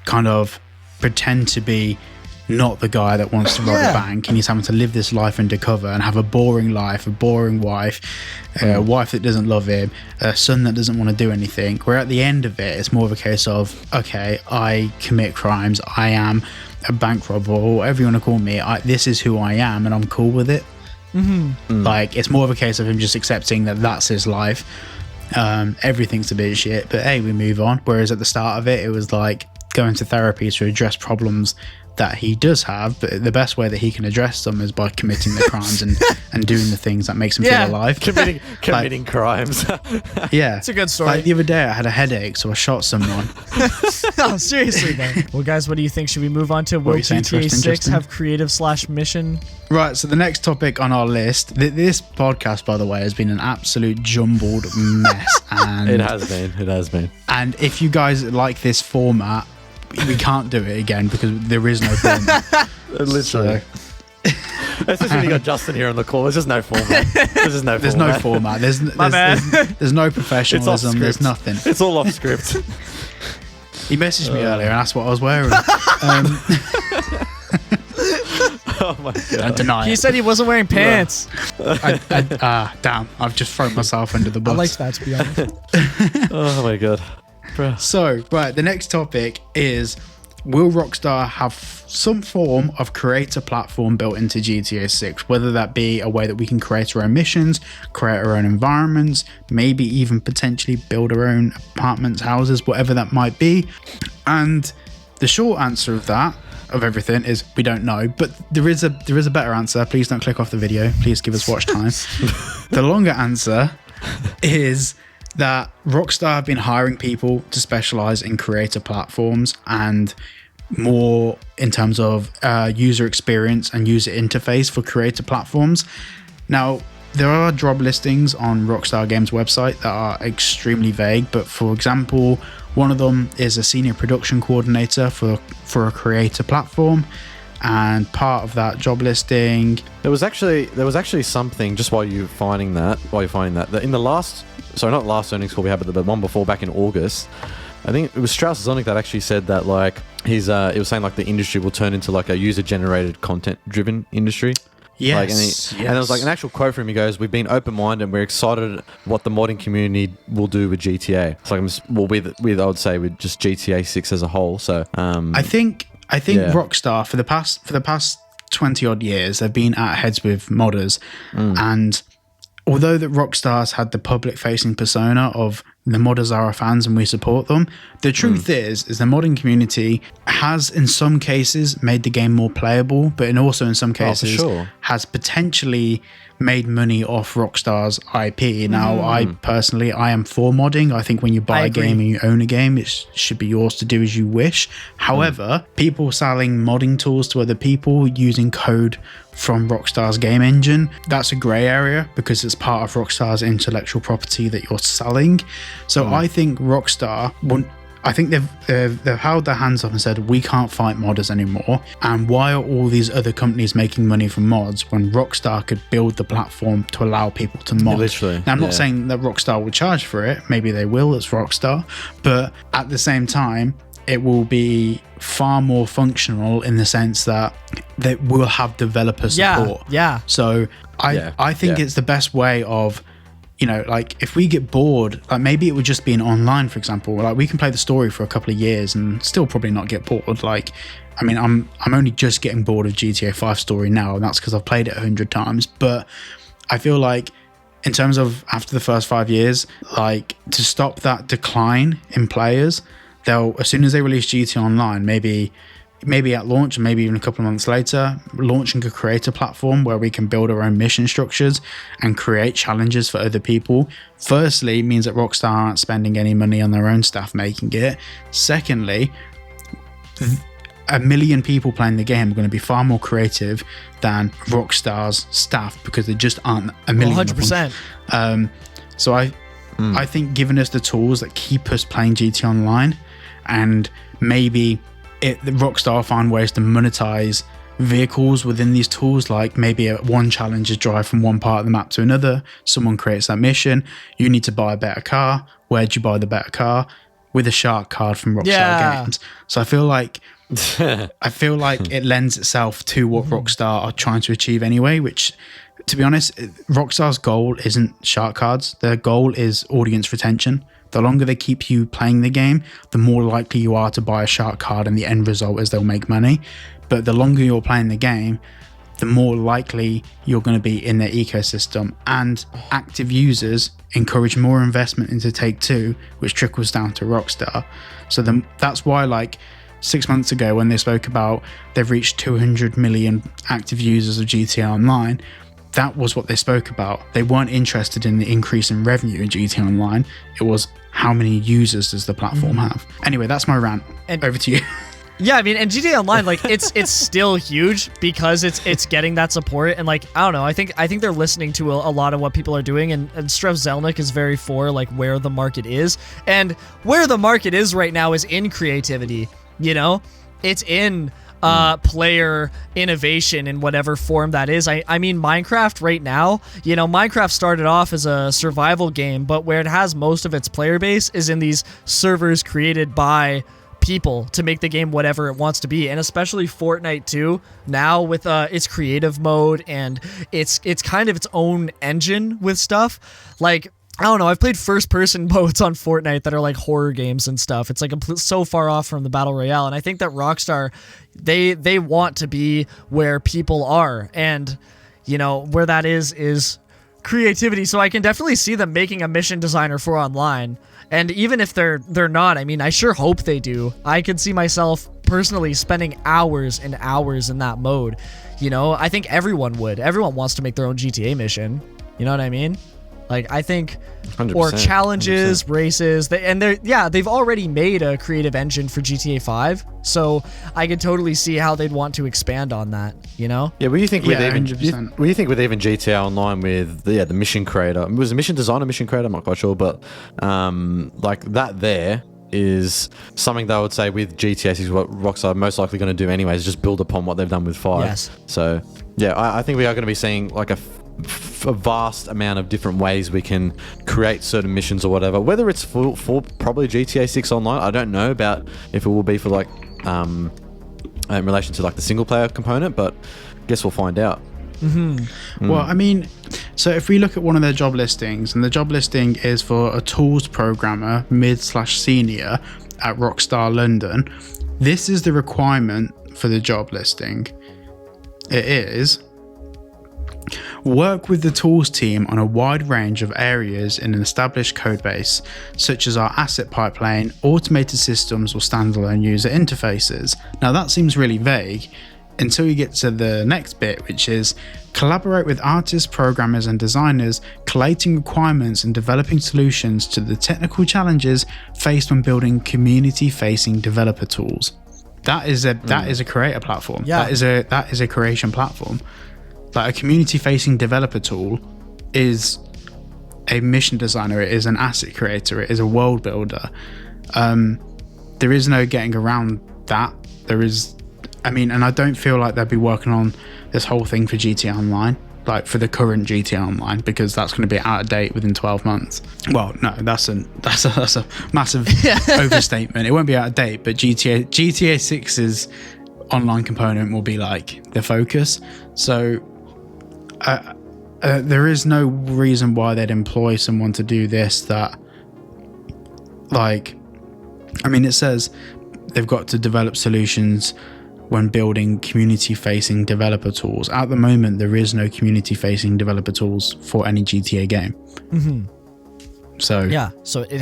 kind of pretend to be not the guy that wants to rob a bank, and he's having to live this life undercover and have a boring life, a boring wife, a wife that doesn't love him, a son that doesn't want to do anything. Where at the end of it, it's more of a case of, okay, I commit crimes, I am a bank robber, or whatever you want to call me, this is who I am, and I'm cool with it. Like, it's more of a case of him just accepting that that's his life. Everything's a bit of shit, but hey, we move on. Whereas at the start of it, it was like going to therapy to address problems that he does have, but the best way that he can address them is by committing the crimes and doing the things that makes him feel alive. Committing crimes. Yeah. It's a good story. Like the other day I had a headache, so I shot someone. No, seriously though. Well guys, what do you think? Should we move on to will GTA 6 have creative/mission? Right, so the next topic on our list, this podcast, by the way, has been an absolute jumbled mess. And It has been. And if you guys like this format, we can't do it again because there is no format. Literally. It's just really got Justin here on the call. There's just no format. There's no format. There's no professionalism. There's nothing. It's all off script. He messaged me earlier and asked what I was wearing. Oh my god! Don't deny it. He said he wasn't wearing pants. Damn! I've just thrown myself under the bus. I like that, to be honest. Oh my god! So, right, the next topic is: will Rockstar have some form of creator platform built into GTA 6? Whether that be a way that we can create our own missions, create our own environments, maybe even potentially build our own apartments, houses, whatever that might be. And the short answer of everything is we don't know, but there is a better answer. Please don't click off the video. Please give us watch time. The longer answer is that Rockstar have been hiring people to specialize in creator platforms and more in terms of user experience and user interface for creator platforms. Now, there are job listings on Rockstar Games' website that are extremely vague, but for example, one of them is a senior production coordinator for a creator platform, and part of that job listing, there was actually something just while you're finding that in the last, sorry, not last earnings call we had, but the one before, back in August, I think it was Strauss Zonic that actually said that like it was saying like the industry will turn into like a user generated content driven industry. Yes, and there was like an actual quote from him. He goes, "We've been open-minded and we're excited what the modding community will do with GTA." It's like, I would say with just GTA 6 as a whole. So I think Rockstar for the past 20 odd years they've been at heads with modders, and although that Rockstar's had the public-facing persona of the modders are our fans and we support them, the truth is the modding community has in some cases made the game more playable, but also in some cases has potentially made money off Rockstar's IP. Now, I am for modding. I think when you buy a game and you own a game, it should be yours to do as you wish. However, people selling modding tools to other people using code from Rockstar's game engine, that's a grey area because it's part of Rockstar's intellectual property that you're selling. So I think Rockstar I think they've held their hands up and said, we can't fight modders anymore. And why are all these other companies making money from mods when Rockstar could build the platform to allow people to mod? Literally, now, I'm not saying that Rockstar will charge for it. Maybe they will, it's Rockstar. But at the same time, it will be far more functional in the sense that we'll have developer support. Yeah. So I think it's the best way of, like if we get bored, like maybe it would just be an online, for example. Like we can play the story for a couple of years and still probably not get bored. Like, I mean, I'm only just getting bored of GTA 5 story now, and that's because I've played it 100 times. But I feel like in terms of after the first 5 years, like to stop that decline in players, as soon as they release GTA Online, maybe at launch, and maybe even a couple of months later, launching a creator platform where we can build our own mission structures and create challenges for other people. Firstly, it means that Rockstar aren't spending any money on their own staff making it. Secondly, 1 million people playing the game are going to be far more creative than Rockstar's staff because there just aren't 1 million. 100%. So I think giving us the tools that keep us playing GTA Online, and maybe the Rockstar find ways to monetize vehicles within these tools, like maybe one challenge is drive from one part of the map to another. Someone creates that mission. You need to buy a better car. Where'd you buy the better car? With a shark card from Rockstar Games. So I feel like it lends itself to what Rockstar are trying to achieve anyway, which, to be honest, Rockstar's goal isn't shark cards. Their goal is audience retention. The longer they keep you playing the game, the more likely you are to buy a shark card, and the end result is they'll make money. But the longer you're playing the game, the more likely you're going to be in their ecosystem, and active users encourage more investment into Take-Two, which trickles down to Rockstar. So that's why, like 6 months ago when they spoke about they've reached 200 million active users of GTA Online, that was what they spoke about. They weren't interested in the increase in revenue in GTA Online. It was how many users does the platform have. Anyway, that's my rant. And over to you. Yeah, I mean, and GTA Online, like it's still huge because it's getting that support, and like I don't know, I think they're listening to a lot of what people are doing, and Strev Zelnick is very for like where the market is, and where the market is right now is in creativity. It's in player innovation in whatever form that is. I mean, Minecraft right now, Minecraft started off as a survival game, but where it has most of its player base is in these servers created by people to make the game whatever it wants to be. And especially Fortnite too, now with its creative mode and it's kind of its own engine with stuff. Like, I don't know, I've played first-person modes on Fortnite that are like horror games and stuff. It's like so far off from the Battle Royale, and I think that Rockstar, they want to be where people are, and, where that is creativity. So I can definitely see them making a mission designer for online, and even if they're not, I mean, I sure hope they do. I could see myself personally spending hours and hours in that mode. I think everyone would. Everyone wants to make their own GTA mission. You know what I mean? Like, I think, 100%, or challenges, 100%. Races, they've already made a creative engine for GTA 5, so I could totally see how they'd want to expand on that, Yeah, what do you think with even 100%. what do you think with even GTA Online with the mission creator? Was it mission designer, mission creator? I'm not quite sure, but like that there is something that I would say with GTA 6, what Rockstar are most likely going to do anyways, is just build upon what they've done with 5. Yes. So yeah, I think we are going to be seeing like a vast amount of different ways we can create certain missions or whatever, whether it's for probably GTA 6 Online. I don't know about if it will be for like in relation to like the single player component, but guess we'll find out. Well, I mean, so if we look at one of their job listings, and the job listing is for a tools programmer mid/senior at Rockstar London, this is the requirement for the job listing. It is: work with the tools team on a wide range of areas in an established codebase, such as our asset pipeline, automated systems, or standalone user interfaces. Now that seems really vague until you get to the next bit, which is collaborate with artists, programmers, and designers, collating requirements and developing solutions to the technical challenges faced when building community-facing developer tools. That is a creator platform. Yeah. That is a creation platform. Like a community-facing developer tool is a mission designer, it is an asset creator, it is a world builder. There is no getting around that. And I don't feel like they'll be working on this whole thing for GTA Online. like for the current GTA Online, because that's going to be out of date within 12 months. Well, no, that's a massive overstatement. It won't be out of date, but GTA 6's online component will be like the focus. So there is no reason why they'd employ someone to do this. That, like, I mean, it says they've got to develop solutions when building community-facing developer tools. At the moment, there is no community-facing developer tools for any GTA game. So yeah, so it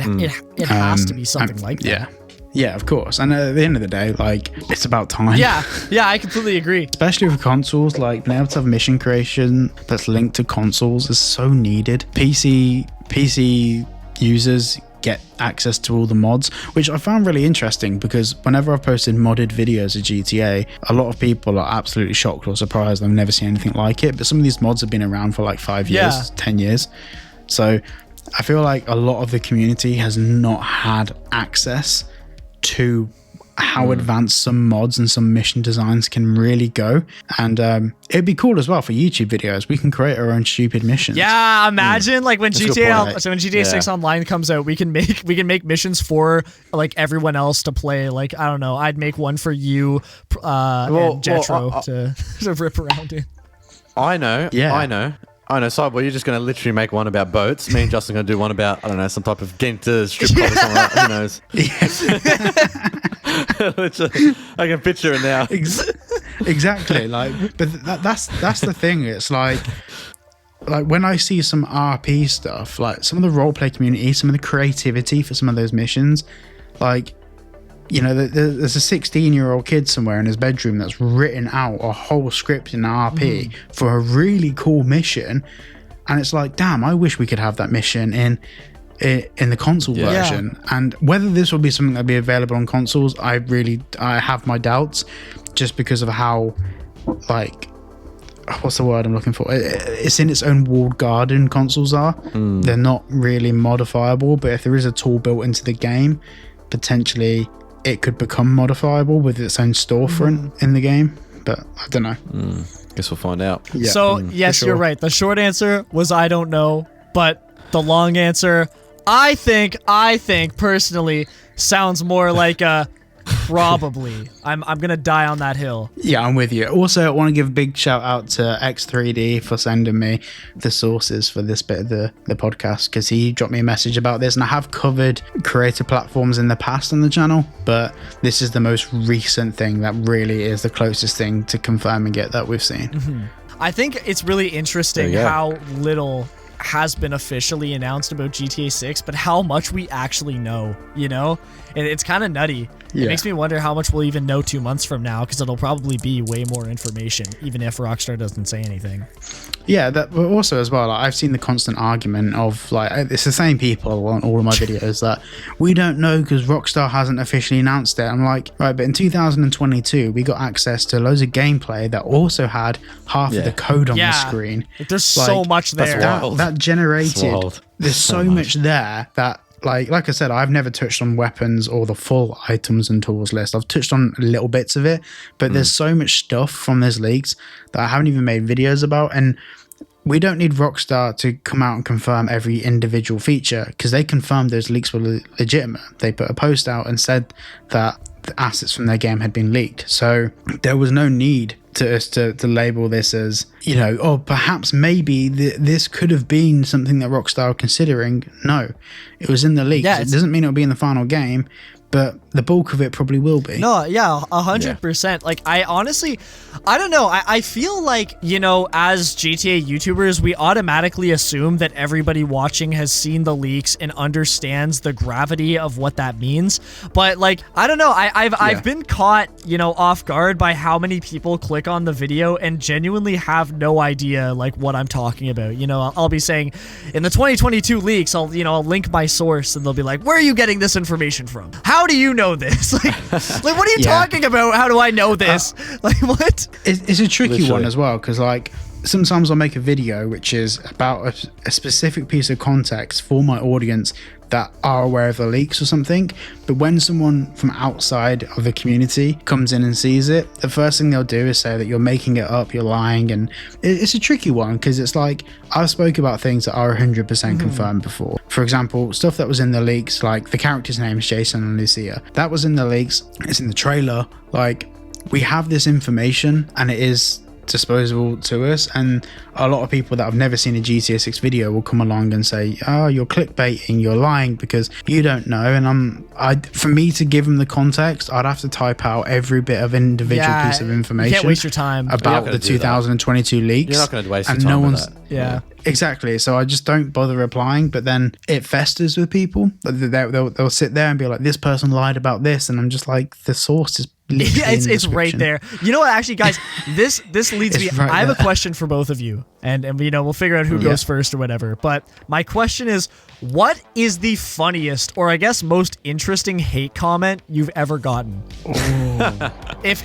has to be something like that. Yeah, of course. And at the end of the day, like, it's about time. Yeah, I completely agree. Especially with consoles, like, being able to have mission creation that's linked to consoles is so needed. PC users get access to all the mods, which I found really interesting, because whenever I've posted modded videos of GTA, a lot of people are absolutely shocked or surprised. I've never seen anything like it, but some of these mods have been around for like 5 years, 10 years. So I feel like a lot of the community has not had access to how advanced some mods and some mission designs can really go. And it'd be cool as well for YouTube videos. We can create our own stupid missions. Yeah, imagine like when GTA 6 Online comes out, we can make missions for like everyone else to play. Like, I don't know, I'd make one for you and Jetro to rip around in. I know. Sideboy, you're just going to literally make one about boats. Me and Justin are going to do one about, I don't know, some type of Genta strip club or something. Who knows? Literally, I can picture it now. Exactly. Like, but that's the thing. It's like when I see some RP stuff, like some of the roleplay community, some of the creativity for some of those missions, like, you know, there's a 16-year-old kid somewhere in his bedroom that's written out a whole script in RP for a really cool mission, and it's like, damn, I wish we could have that mission in the console version. And whether this will be something that'll be available on consoles, I have my doubts, just because of how, like, what's the word I'm looking for? It's in its own walled garden, consoles are. They're not really modifiable, but if there is a tool built into the game, potentially it could become modifiable with its own storefront in the game. But I don't know. Guess we'll find out. Yeah, so yes, you're right. The short answer was I don't know, but the long answer, I think personally, sounds more like a probably. I'm gonna die on that hill. Yeah, I'm with you. Also, I want to give a big shout out to X3D for sending me the sources for this bit of the podcast, because he dropped me a message about this, and I have covered creator platforms in the past on the channel, but this is the most recent thing that really is the closest thing to confirming it that we've seen. I think it's really interesting how little has been officially announced about GTA 6, but how much we actually know, you know? And it's kind of nutty. It makes me wonder how much we'll even know 2 months from now, because it'll probably be way more information, even if Rockstar doesn't say anything. Yeah, that also as well, like, I've seen the constant argument of, like, it's the same people on all of my videos that we don't know because Rockstar hasn't officially announced it. I'm like, right, but in 2022 we got access to loads of gameplay that also had half of the code on the screen. There's so much there. That generated, there's so much there that, like I said, I've never touched on weapons or the full items and tools list. I've touched on little bits of it, but there's so much stuff from those leaks that I haven't even made videos about. And we don't need Rockstar to come out and confirm every individual feature, because they confirmed those leaks were legitimate. They put a post out and said that the assets from their game had been leaked. So there was no need to us to label this as, you know, oh, perhaps maybe this could have been something that Rockstar were considering. No, it was in the leaks. It doesn't mean it'll be in the final game, but the bulk of it probably will be. No, 100%. Like, I honestly, I don't know. I feel like, you know, as GTA YouTubers, we automatically assume that everybody watching has seen the leaks and understands the gravity of what that means. But, like, I don't know. I've been caught, you know, off guard by how many people click on the video and genuinely have no idea, like, what I'm talking about. You know, I'll be saying, in the 2022 leaks, I'll link my source, and they'll be like, where are you getting this information from? How do you know this? Like what are you talking about? How do I know this? Like, what? It's a tricky one as well, because, like, sometimes I'll make a video which is about a specific piece of context for my audience that are aware of the leaks or something. But when someone from outside of the community comes in and sees it, the first thing they'll do is say that you're making it up, you're lying. And it's a tricky one, because it's like, I've spoke about things that are 100% confirmed before. For example, stuff that was in the leaks, like the character's name is Jason and Lucia. That was in the leaks. It's in the trailer. Like, we have this information and it is disposable to us, and a lot of people that have never seen a GTA 6 video will come along and say, oh, you're clickbaiting, you're lying because you don't know. And for me to give them the context, I'd have to type out every bit of individual piece of information. You can't waste your time about the 2022 leaks. You're not going to waste your time with that. Yeah. Exactly. So I just don't bother replying, but then it festers with people. They'll sit there and be like, this person lied about this, and I'm just like, the source is it's right there. You know what, actually, guys, this leads me. Right I have there. a question for both of you, and we'll figure out who goes first or whatever. But my question is, what is the funniest, or I guess most interesting hate comment you've ever gotten? if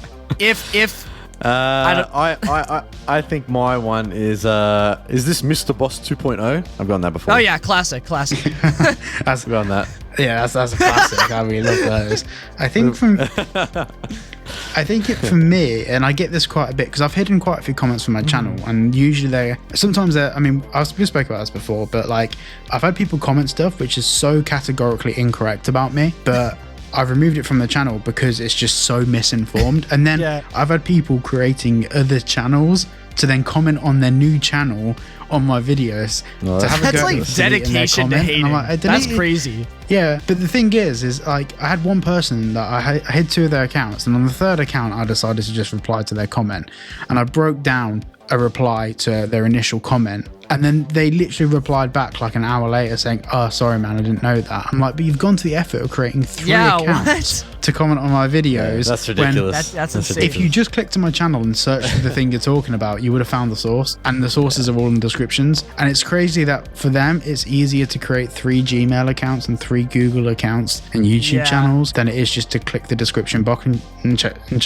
I think my one is this Mr. Boss 2.0? I've gotten that before. Oh yeah, classic. I've gotten that. Yeah, that's a classic. I really love those. I think for me, and I get this quite a bit because I've hidden quite a few comments from my channel, and usually sometimes I mean, we spoke about this before, but like, I've had people comment stuff which is so categorically incorrect about me, but I've removed it from the channel because it's just so misinformed. And then I've had people creating other channels to then comment on their new channel on my videos. To have That's like dedication to hating. Like, that's crazy. Yeah, but the thing is like, I had one person that I hid 2 of their accounts, and on the 3rd account I decided to just reply to their comment, and I broke down a reply to their initial comment, and then they literally replied back like an hour later saying, oh, sorry man, I didn't know that. I'm like, but you've gone to the effort of creating 3 accounts to comment on my videos. That's ridiculous. That's insane. If you just clicked to my channel and searched for the thing you're talking about, you would have found the source, and the sources are all in the descriptions. And it's crazy that for them, it's easier to create 3 Gmail accounts and 3 Google accounts and YouTube channels than it is just to click the description box and check the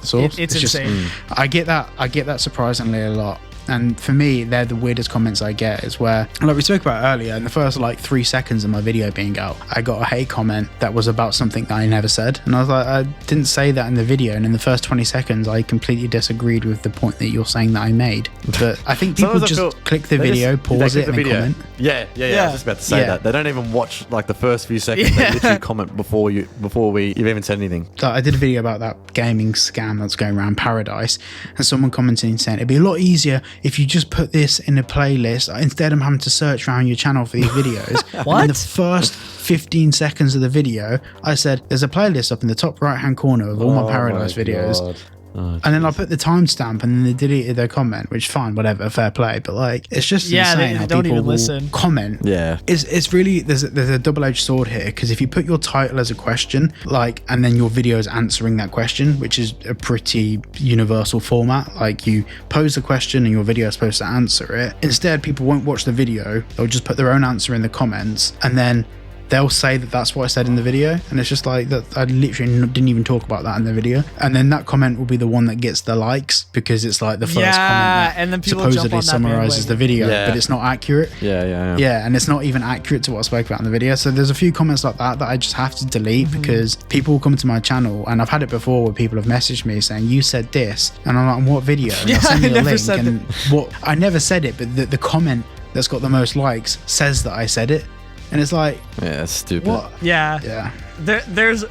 source. It's insane. Just, I get that surprisingly a lot. And for me, they're the weirdest comments I get, is where, like we spoke about earlier, in the first like 3 seconds of my video being out, I got a hate comment that was about something that I never said. And I was like, I didn't say that in the video. And in the first 20 seconds, I completely disagreed with the point that you're saying that I made. But I think people just click the video, pause it, and comment. Yeah. I was just about to say that. They don't even watch like the first few seconds. They literally comment before you've even said anything. So I did a video about that gaming scam that's going around Paradise, and someone commenting saying it'd be a lot easier if you just put this in a playlist instead of having to search around your channel for these videos. What? And in the first 15 seconds of the video, I said, there's a playlist up in the top right hand corner of all my Paradise videos. God. And then I put the timestamp, and then they deleted their comment, which fine, whatever, fair play. But like, it's just insane how don't people even listen. will comment. Yeah, it's really there's a double-edged sword here, because if you put your title as a question, like, and then your video is answering that question, which is a pretty universal format, like you pose a question and your video is supposed to answer it. Instead, people won't watch the video; they'll just put their own answer in the comments, and then they'll say that that's what I said in the video, and it's just like that. I literally didn't even talk about that in the video, and then that comment will be the one that gets the likes because it's like the first comment that and then people supposedly jump on that summarizes the video, but it's not accurate. Yeah, and it's not even accurate to what I spoke about in the video. So there's a few comments like that I just have to delete because people will come to my channel, and I've had it before where people have messaged me saying, you said this, and I'm like, on what video? And I'll send you a link, and what I never said it, but the comment that's got the most likes says that I said it. And it's like, that's stupid. What? Yeah. There's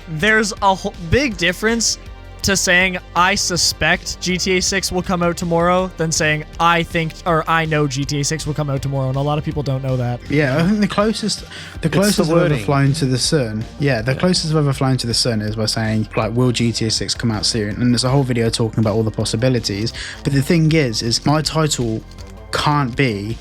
a big difference to saying I suspect GTA 6 will come out tomorrow than saying I think or I know GTA 6 will come out tomorrow, and a lot of people don't know that. Yeah, I think the closest I've ever flown to the sun. Yeah, the closest I've ever flown to the sun is by saying, like, will GTA 6 come out soon? And there's a whole video talking about all the possibilities. But the thing is my title can't be,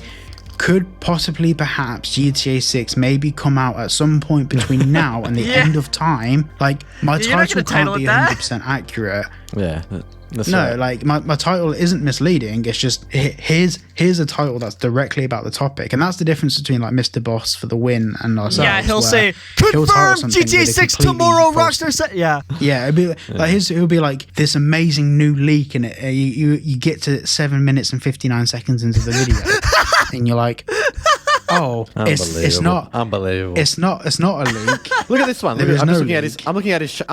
could possibly perhaps GTA 6 maybe come out at some point between now and the end of time. Like, my title can't be 100% accurate. Yeah. That's no, right. like my title isn't misleading. It's just here's a title that's directly about the topic, and that's the difference between like Mr. Boss for the win and ourselves. Yeah, he'll say confirm GTA 6 tomorrow. Rockstar said, yeah, it'd be like it'll be like this amazing new leak, and you get to 7 minutes and 59 seconds into the video, and you're like, Oh, it's not unbelievable. It's not a leak. Look at this one. There is I'm no looking at leak. I'm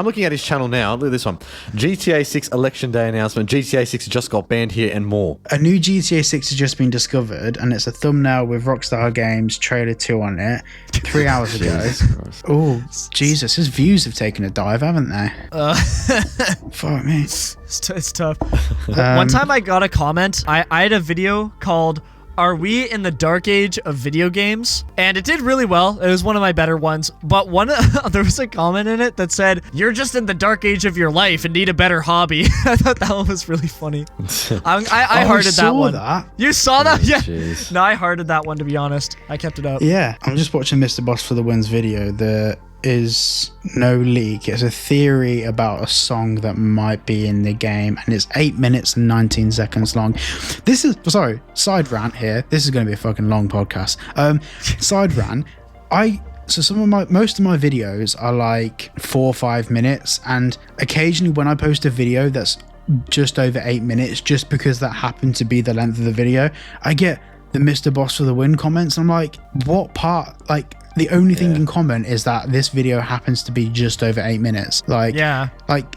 looking at his channel now. Look at this one. GTA 6 election day announcement. GTA 6 just got banned here and more. A new GTA 6 has just been discovered, and it's a thumbnail with Rockstar Games trailer 2 on it 3 hours ago. Oh, Jesus. His views have taken a dive, haven't they? Fuck me. It's tough. One time I got a comment. I had a video called "Are we in the dark age of video games?" and it did really well. It was one of my better ones. But there was a comment in it that said, "You're just in the dark age of your life and need a better hobby." I thought that one was really funny. I hearted that one. You saw that? Yeah. Jeez. No, I hearted that one, to be honest. I kept it up. Yeah, I'm just watching Mr. Boss for the Win's video. There is no leak. It's a theory about a song that might be in the game, and it's 8 minutes and 19 seconds long. This is, sorry, side rant here. This is going to be a fucking long podcast. Side rant. So most of my videos are like 4 or 5 minutes, and occasionally when I post a video that's just over 8 minutes, just because that happened to be the length of the video, I get the Mr. Boss for the Win comments. I'm like, what part? Like, the only thing you can comment is that this video happens to be just over 8 minutes. Like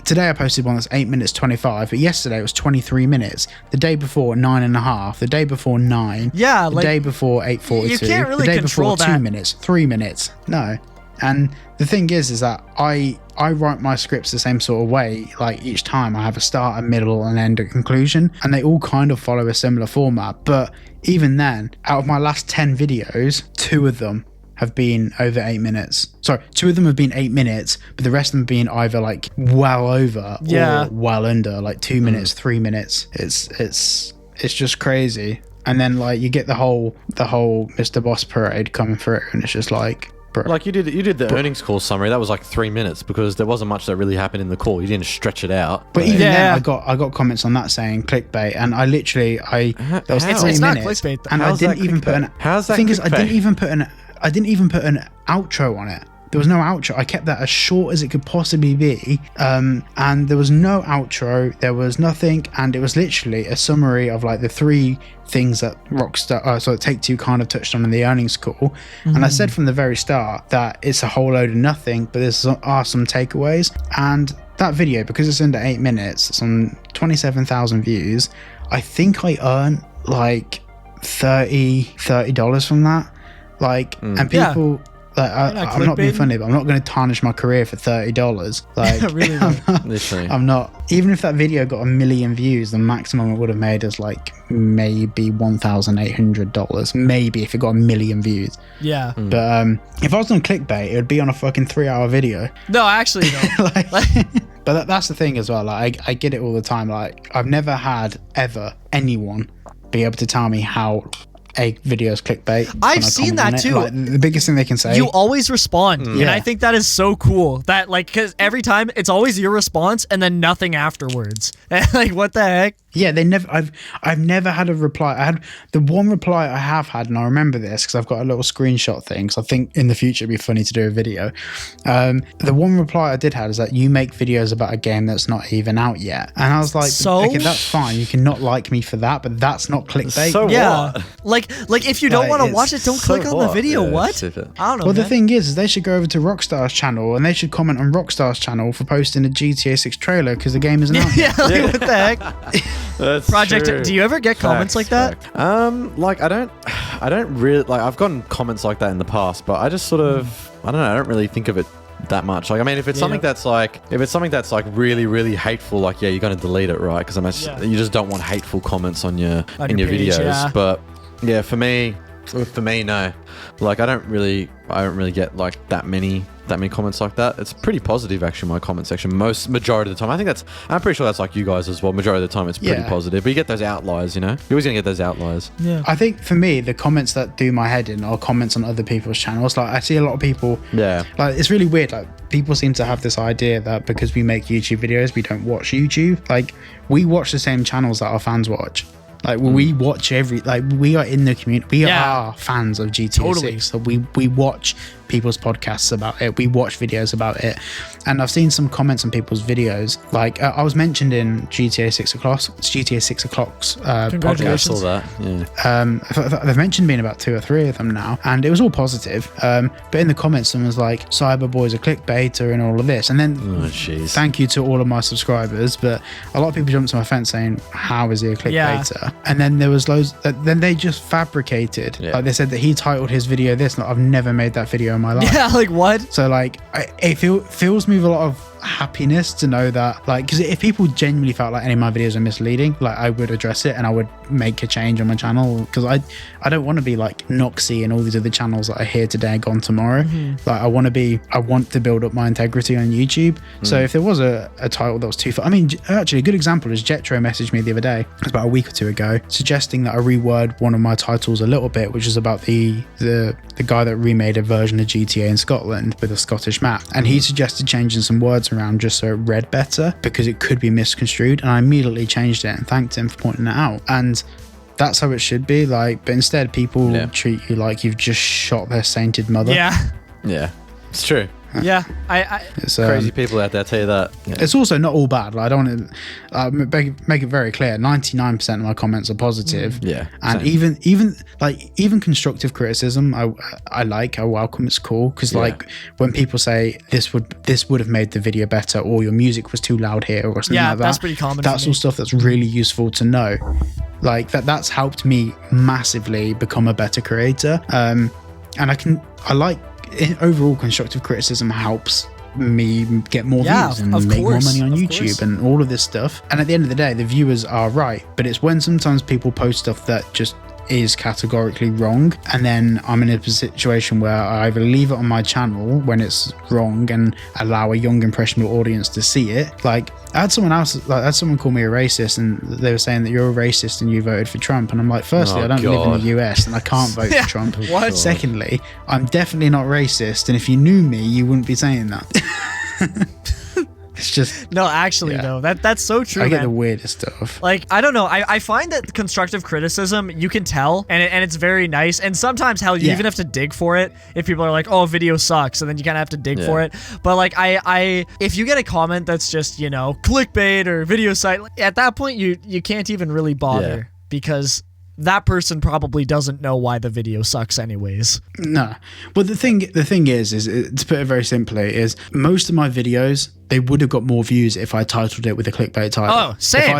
today I posted one that's 8 minutes 25, but yesterday it was 23 minutes. The day before 9.5. The day before 9. Yeah, the day before 8:42. You can't really the day control before 2 minutes, 3 minutes. No. And the thing is that I write my scripts the same sort of way. Like, each time I have a start, a middle, an end, a conclusion, and they all kind of follow a similar format. But even then, out of my last 10 videos, 2 of them have been over 8 minutes. Sorry, 2 of them have been 8 minutes, but the rest of them have been either like well over or well under, like 2 minutes, 3 minutes. It's just crazy. And then like you get the whole Mr. Boss parade coming through, and it's just like, bro. Like you did the earnings call summary. That was like 3 minutes because there wasn't much that really happened in the call. You didn't stretch it out. But even then, I got comments on that saying clickbait, and I literally there was 3 it's not minutes, clickbait, though. and I didn't even put an. How's that? The thing is, clickbait? I didn't even put an outro on it. There was no outro. I kept that as short as it could possibly be, and there was no outro. There was nothing, and it was literally a summary of like the 3 things that Take-Two kind of touched on in the earnings call. And I said from the very start that it's a whole load of nothing, but there are some takeaways. And that video, because it's under 8 minutes, it's on 27,000 views. I think I earned like $30 from that. Like, and people. Like, I'm not being funny, but I'm not going to tarnish my career for $30. Like, Literally. I'm not. Even if that video got 1 million views, the maximum it would have made is like maybe $1,800. Maybe if it got 1 million views. Yeah. But if I was on ClickBait, it would be on a fucking 3-hour video. No, actually, no. But that's the thing as well. Like, I get it all the time. Like, I've never had ever anyone be able to tell me how a video's clickbait. I've seen that too. Like, the biggest thing they can say. You always respond, and I think that is so cool. That like, because every time it's always your response and then nothing afterwards. Like, what the heck? Yeah, they never. I've never had a reply. I had the one reply I have had, and I remember this because I've got a little screenshot thing. So I think in the future it'd be funny to do a video. The one reply I did have is that you make videos about a game that's not even out yet, and I was like, okay, that's fine. You can not like me for that, but that's not clickbait. So yeah, what? Like if you don't want to watch it, don't click on the video. Yeah, what? I don't know. Well, the thing is they should go over to Rockstar's channel and they should comment on Rockstar's channel for posting a GTA 6 trailer because the game isn't out yet. Yeah, like, what the heck? That's Project, true. do you ever get comments like that? Like I don't really like. I've gotten comments like that in the past, but I just sort of, I don't know. I don't really think of it that much. Like, I mean, if it's something that's like, really, really hateful, like, yeah, you're gonna delete it, right? Because you just don't want hateful comments on your page, videos. yeah. But yeah, for me, no. Like, I don't really get like that many comments like that. It's pretty positive, actually, my comment section. Majority of the time. I'm pretty sure that's like you guys as well. Majority of the time it's pretty positive. But you get those outliers, you know? You're always gonna get those outliers. Yeah. I think for me, the comments that do my head in are comments on other people's channels. Like, I see a lot of people. Yeah. Like, it's really weird. Like, people seem to have this idea that because we make YouTube videos, we don't watch YouTube. Like, we watch the same channels that our fans watch. Like, we watch we are in the community. We are fans of GTA 6. So we watch people's podcasts about it. We watch videos about it. And I've seen some comments on people's videos. Like I was mentioned in GTA 6 o'clock's podcast. I saw that. Yeah. They've mentioned me in about 2 or 3 of them now, and it was all positive. But in the comments, someone's like, Cyberboy's a clickbaiter and all of this. And then thank you to all of my subscribers, but a lot of people jumped to my fence saying, how is he a clickbaiter? Yeah. And then there was loads, then they just fabricated. Yeah. Like they said that he titled his video this. Like, I've never made that video in my life. Yeah, like what? So like, it fills me with a lot of happiness to know that, like, because if people genuinely felt like any of my videos are misleading, like I would address it and I would make a change on my channel, because I don't want to be like Noxy and all these other channels that are here today, gone tomorrow. Like I want to build up my integrity on YouTube. So if there was a title that was too far, I mean, actually a good example is Jetro messaged me the other day, it was about a week or 2 ago, suggesting that I reword one of my titles a little bit, which is about the guy that remade a version of GTA in Scotland with a Scottish map, and he suggested changing some words around just so it read better because it could be misconstrued, and I immediately changed it and thanked him for pointing it out. And that's how it should be, like, but instead people treat you like you've just shot their sainted mother. Yeah, it's true. Yeah, it's crazy people out there, tell you that. Yeah. It's also not all bad. Like, I don't want to make it very clear. 99% of my comments are positive. Yeah, and even constructive criticism, I welcome. It's cool because like when people say this would have made the video better, or your music was too loud here, or something like that. That's pretty common. That's all stuff that's really useful to know. Like that's helped me massively become a better creator. And I like. Overall, constructive criticism helps me get more views and make more money on YouTube and all of this stuff. And at the end of the day, the viewers are right, but it's when sometimes people post stuff that just is categorically wrong, and then I'm in a situation where I either leave it on my channel when it's wrong and allow a young impressionable audience to see it. Like I had someone call me a racist, and they were saying that you're a racist and you voted for Trump, and I'm like, firstly, I don't live in the US and I can't vote for Trump. What? Secondly, I'm definitely not racist, and if you knew me, you wouldn't be saying that. It's just no, actually, though, that's so true. I get the weirdest stuff. Like, I don't know. I find that constructive criticism, you can tell, and it's very nice. And sometimes, hell, you even have to dig for it. If people are like, "Oh, video sucks," and then you kind of have to dig for it. But like, if you get a comment that's just clickbait or video site, at that point, you can't even really bother because that person probably doesn't know why the video sucks anyways. No. But the thing is to put it very simply, is most of my videos, they would have got more views if I titled it with a clickbait title. Oh, same.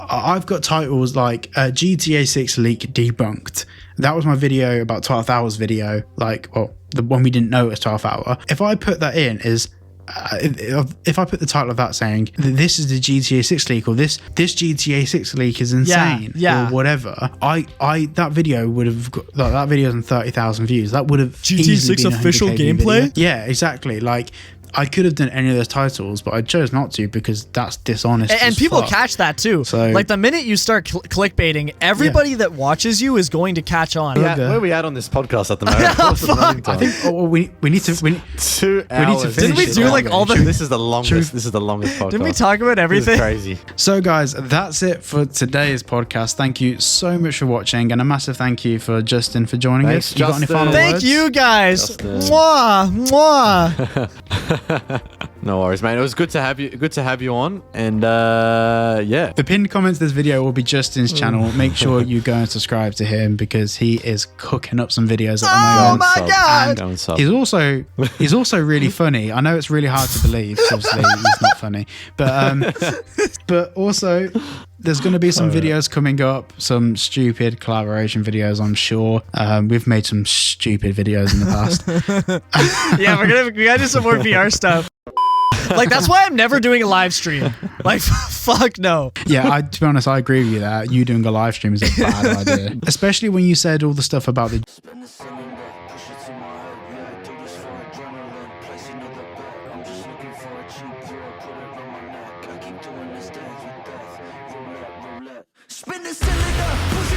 I've got titles like GTA 6 leak debunked. That was my video, about 12 hours video, like, well, the one we didn't know it was 12 hour. If I put that in if I put the title of that saying this is the GTA 6 leak, or this GTA 6 leak is insane, or whatever, that video would have got, that video's on 30,000 views. That would have GTA 6 official gameplay video. Yeah, exactly. Like I could have done any of those titles, but I chose not to because that's dishonest. And people catch that too. So, like the minute you start clickbaiting, everybody that watches you is going to catch on. Yeah, where are we at on this podcast at the moment? I think we need to 2 hours. Didn't we do like all the? This is the longest. This is the longest podcast. Didn't we talk about everything? This is crazy. So guys, that's it for today's podcast. Thank you so much for watching, and a massive thank you for Just1n for joining us. You got any final words? Thank you guys. Mwah, mwah. No worries, mate. It was good to have you. Good to have you on, and the pinned comments to this video will be Just1n's channel. Make sure you go and subscribe to him because he is cooking up some videos at the moment. Oh my god! And he's also really funny. I know it's really hard to believe. Obviously, he's not funny, but also there's going to be some videos coming up, some stupid collaboration videos, I'm sure. We've made some stupid videos in the past. Yeah, we gotta do some more VR stuff. Like, that's why I'm never doing a live stream. Like, fuck no. Yeah, to be honest, I agree with you that you doing a live stream is a bad idea. Especially when you said all the stuff about the... Spin the cylinder, push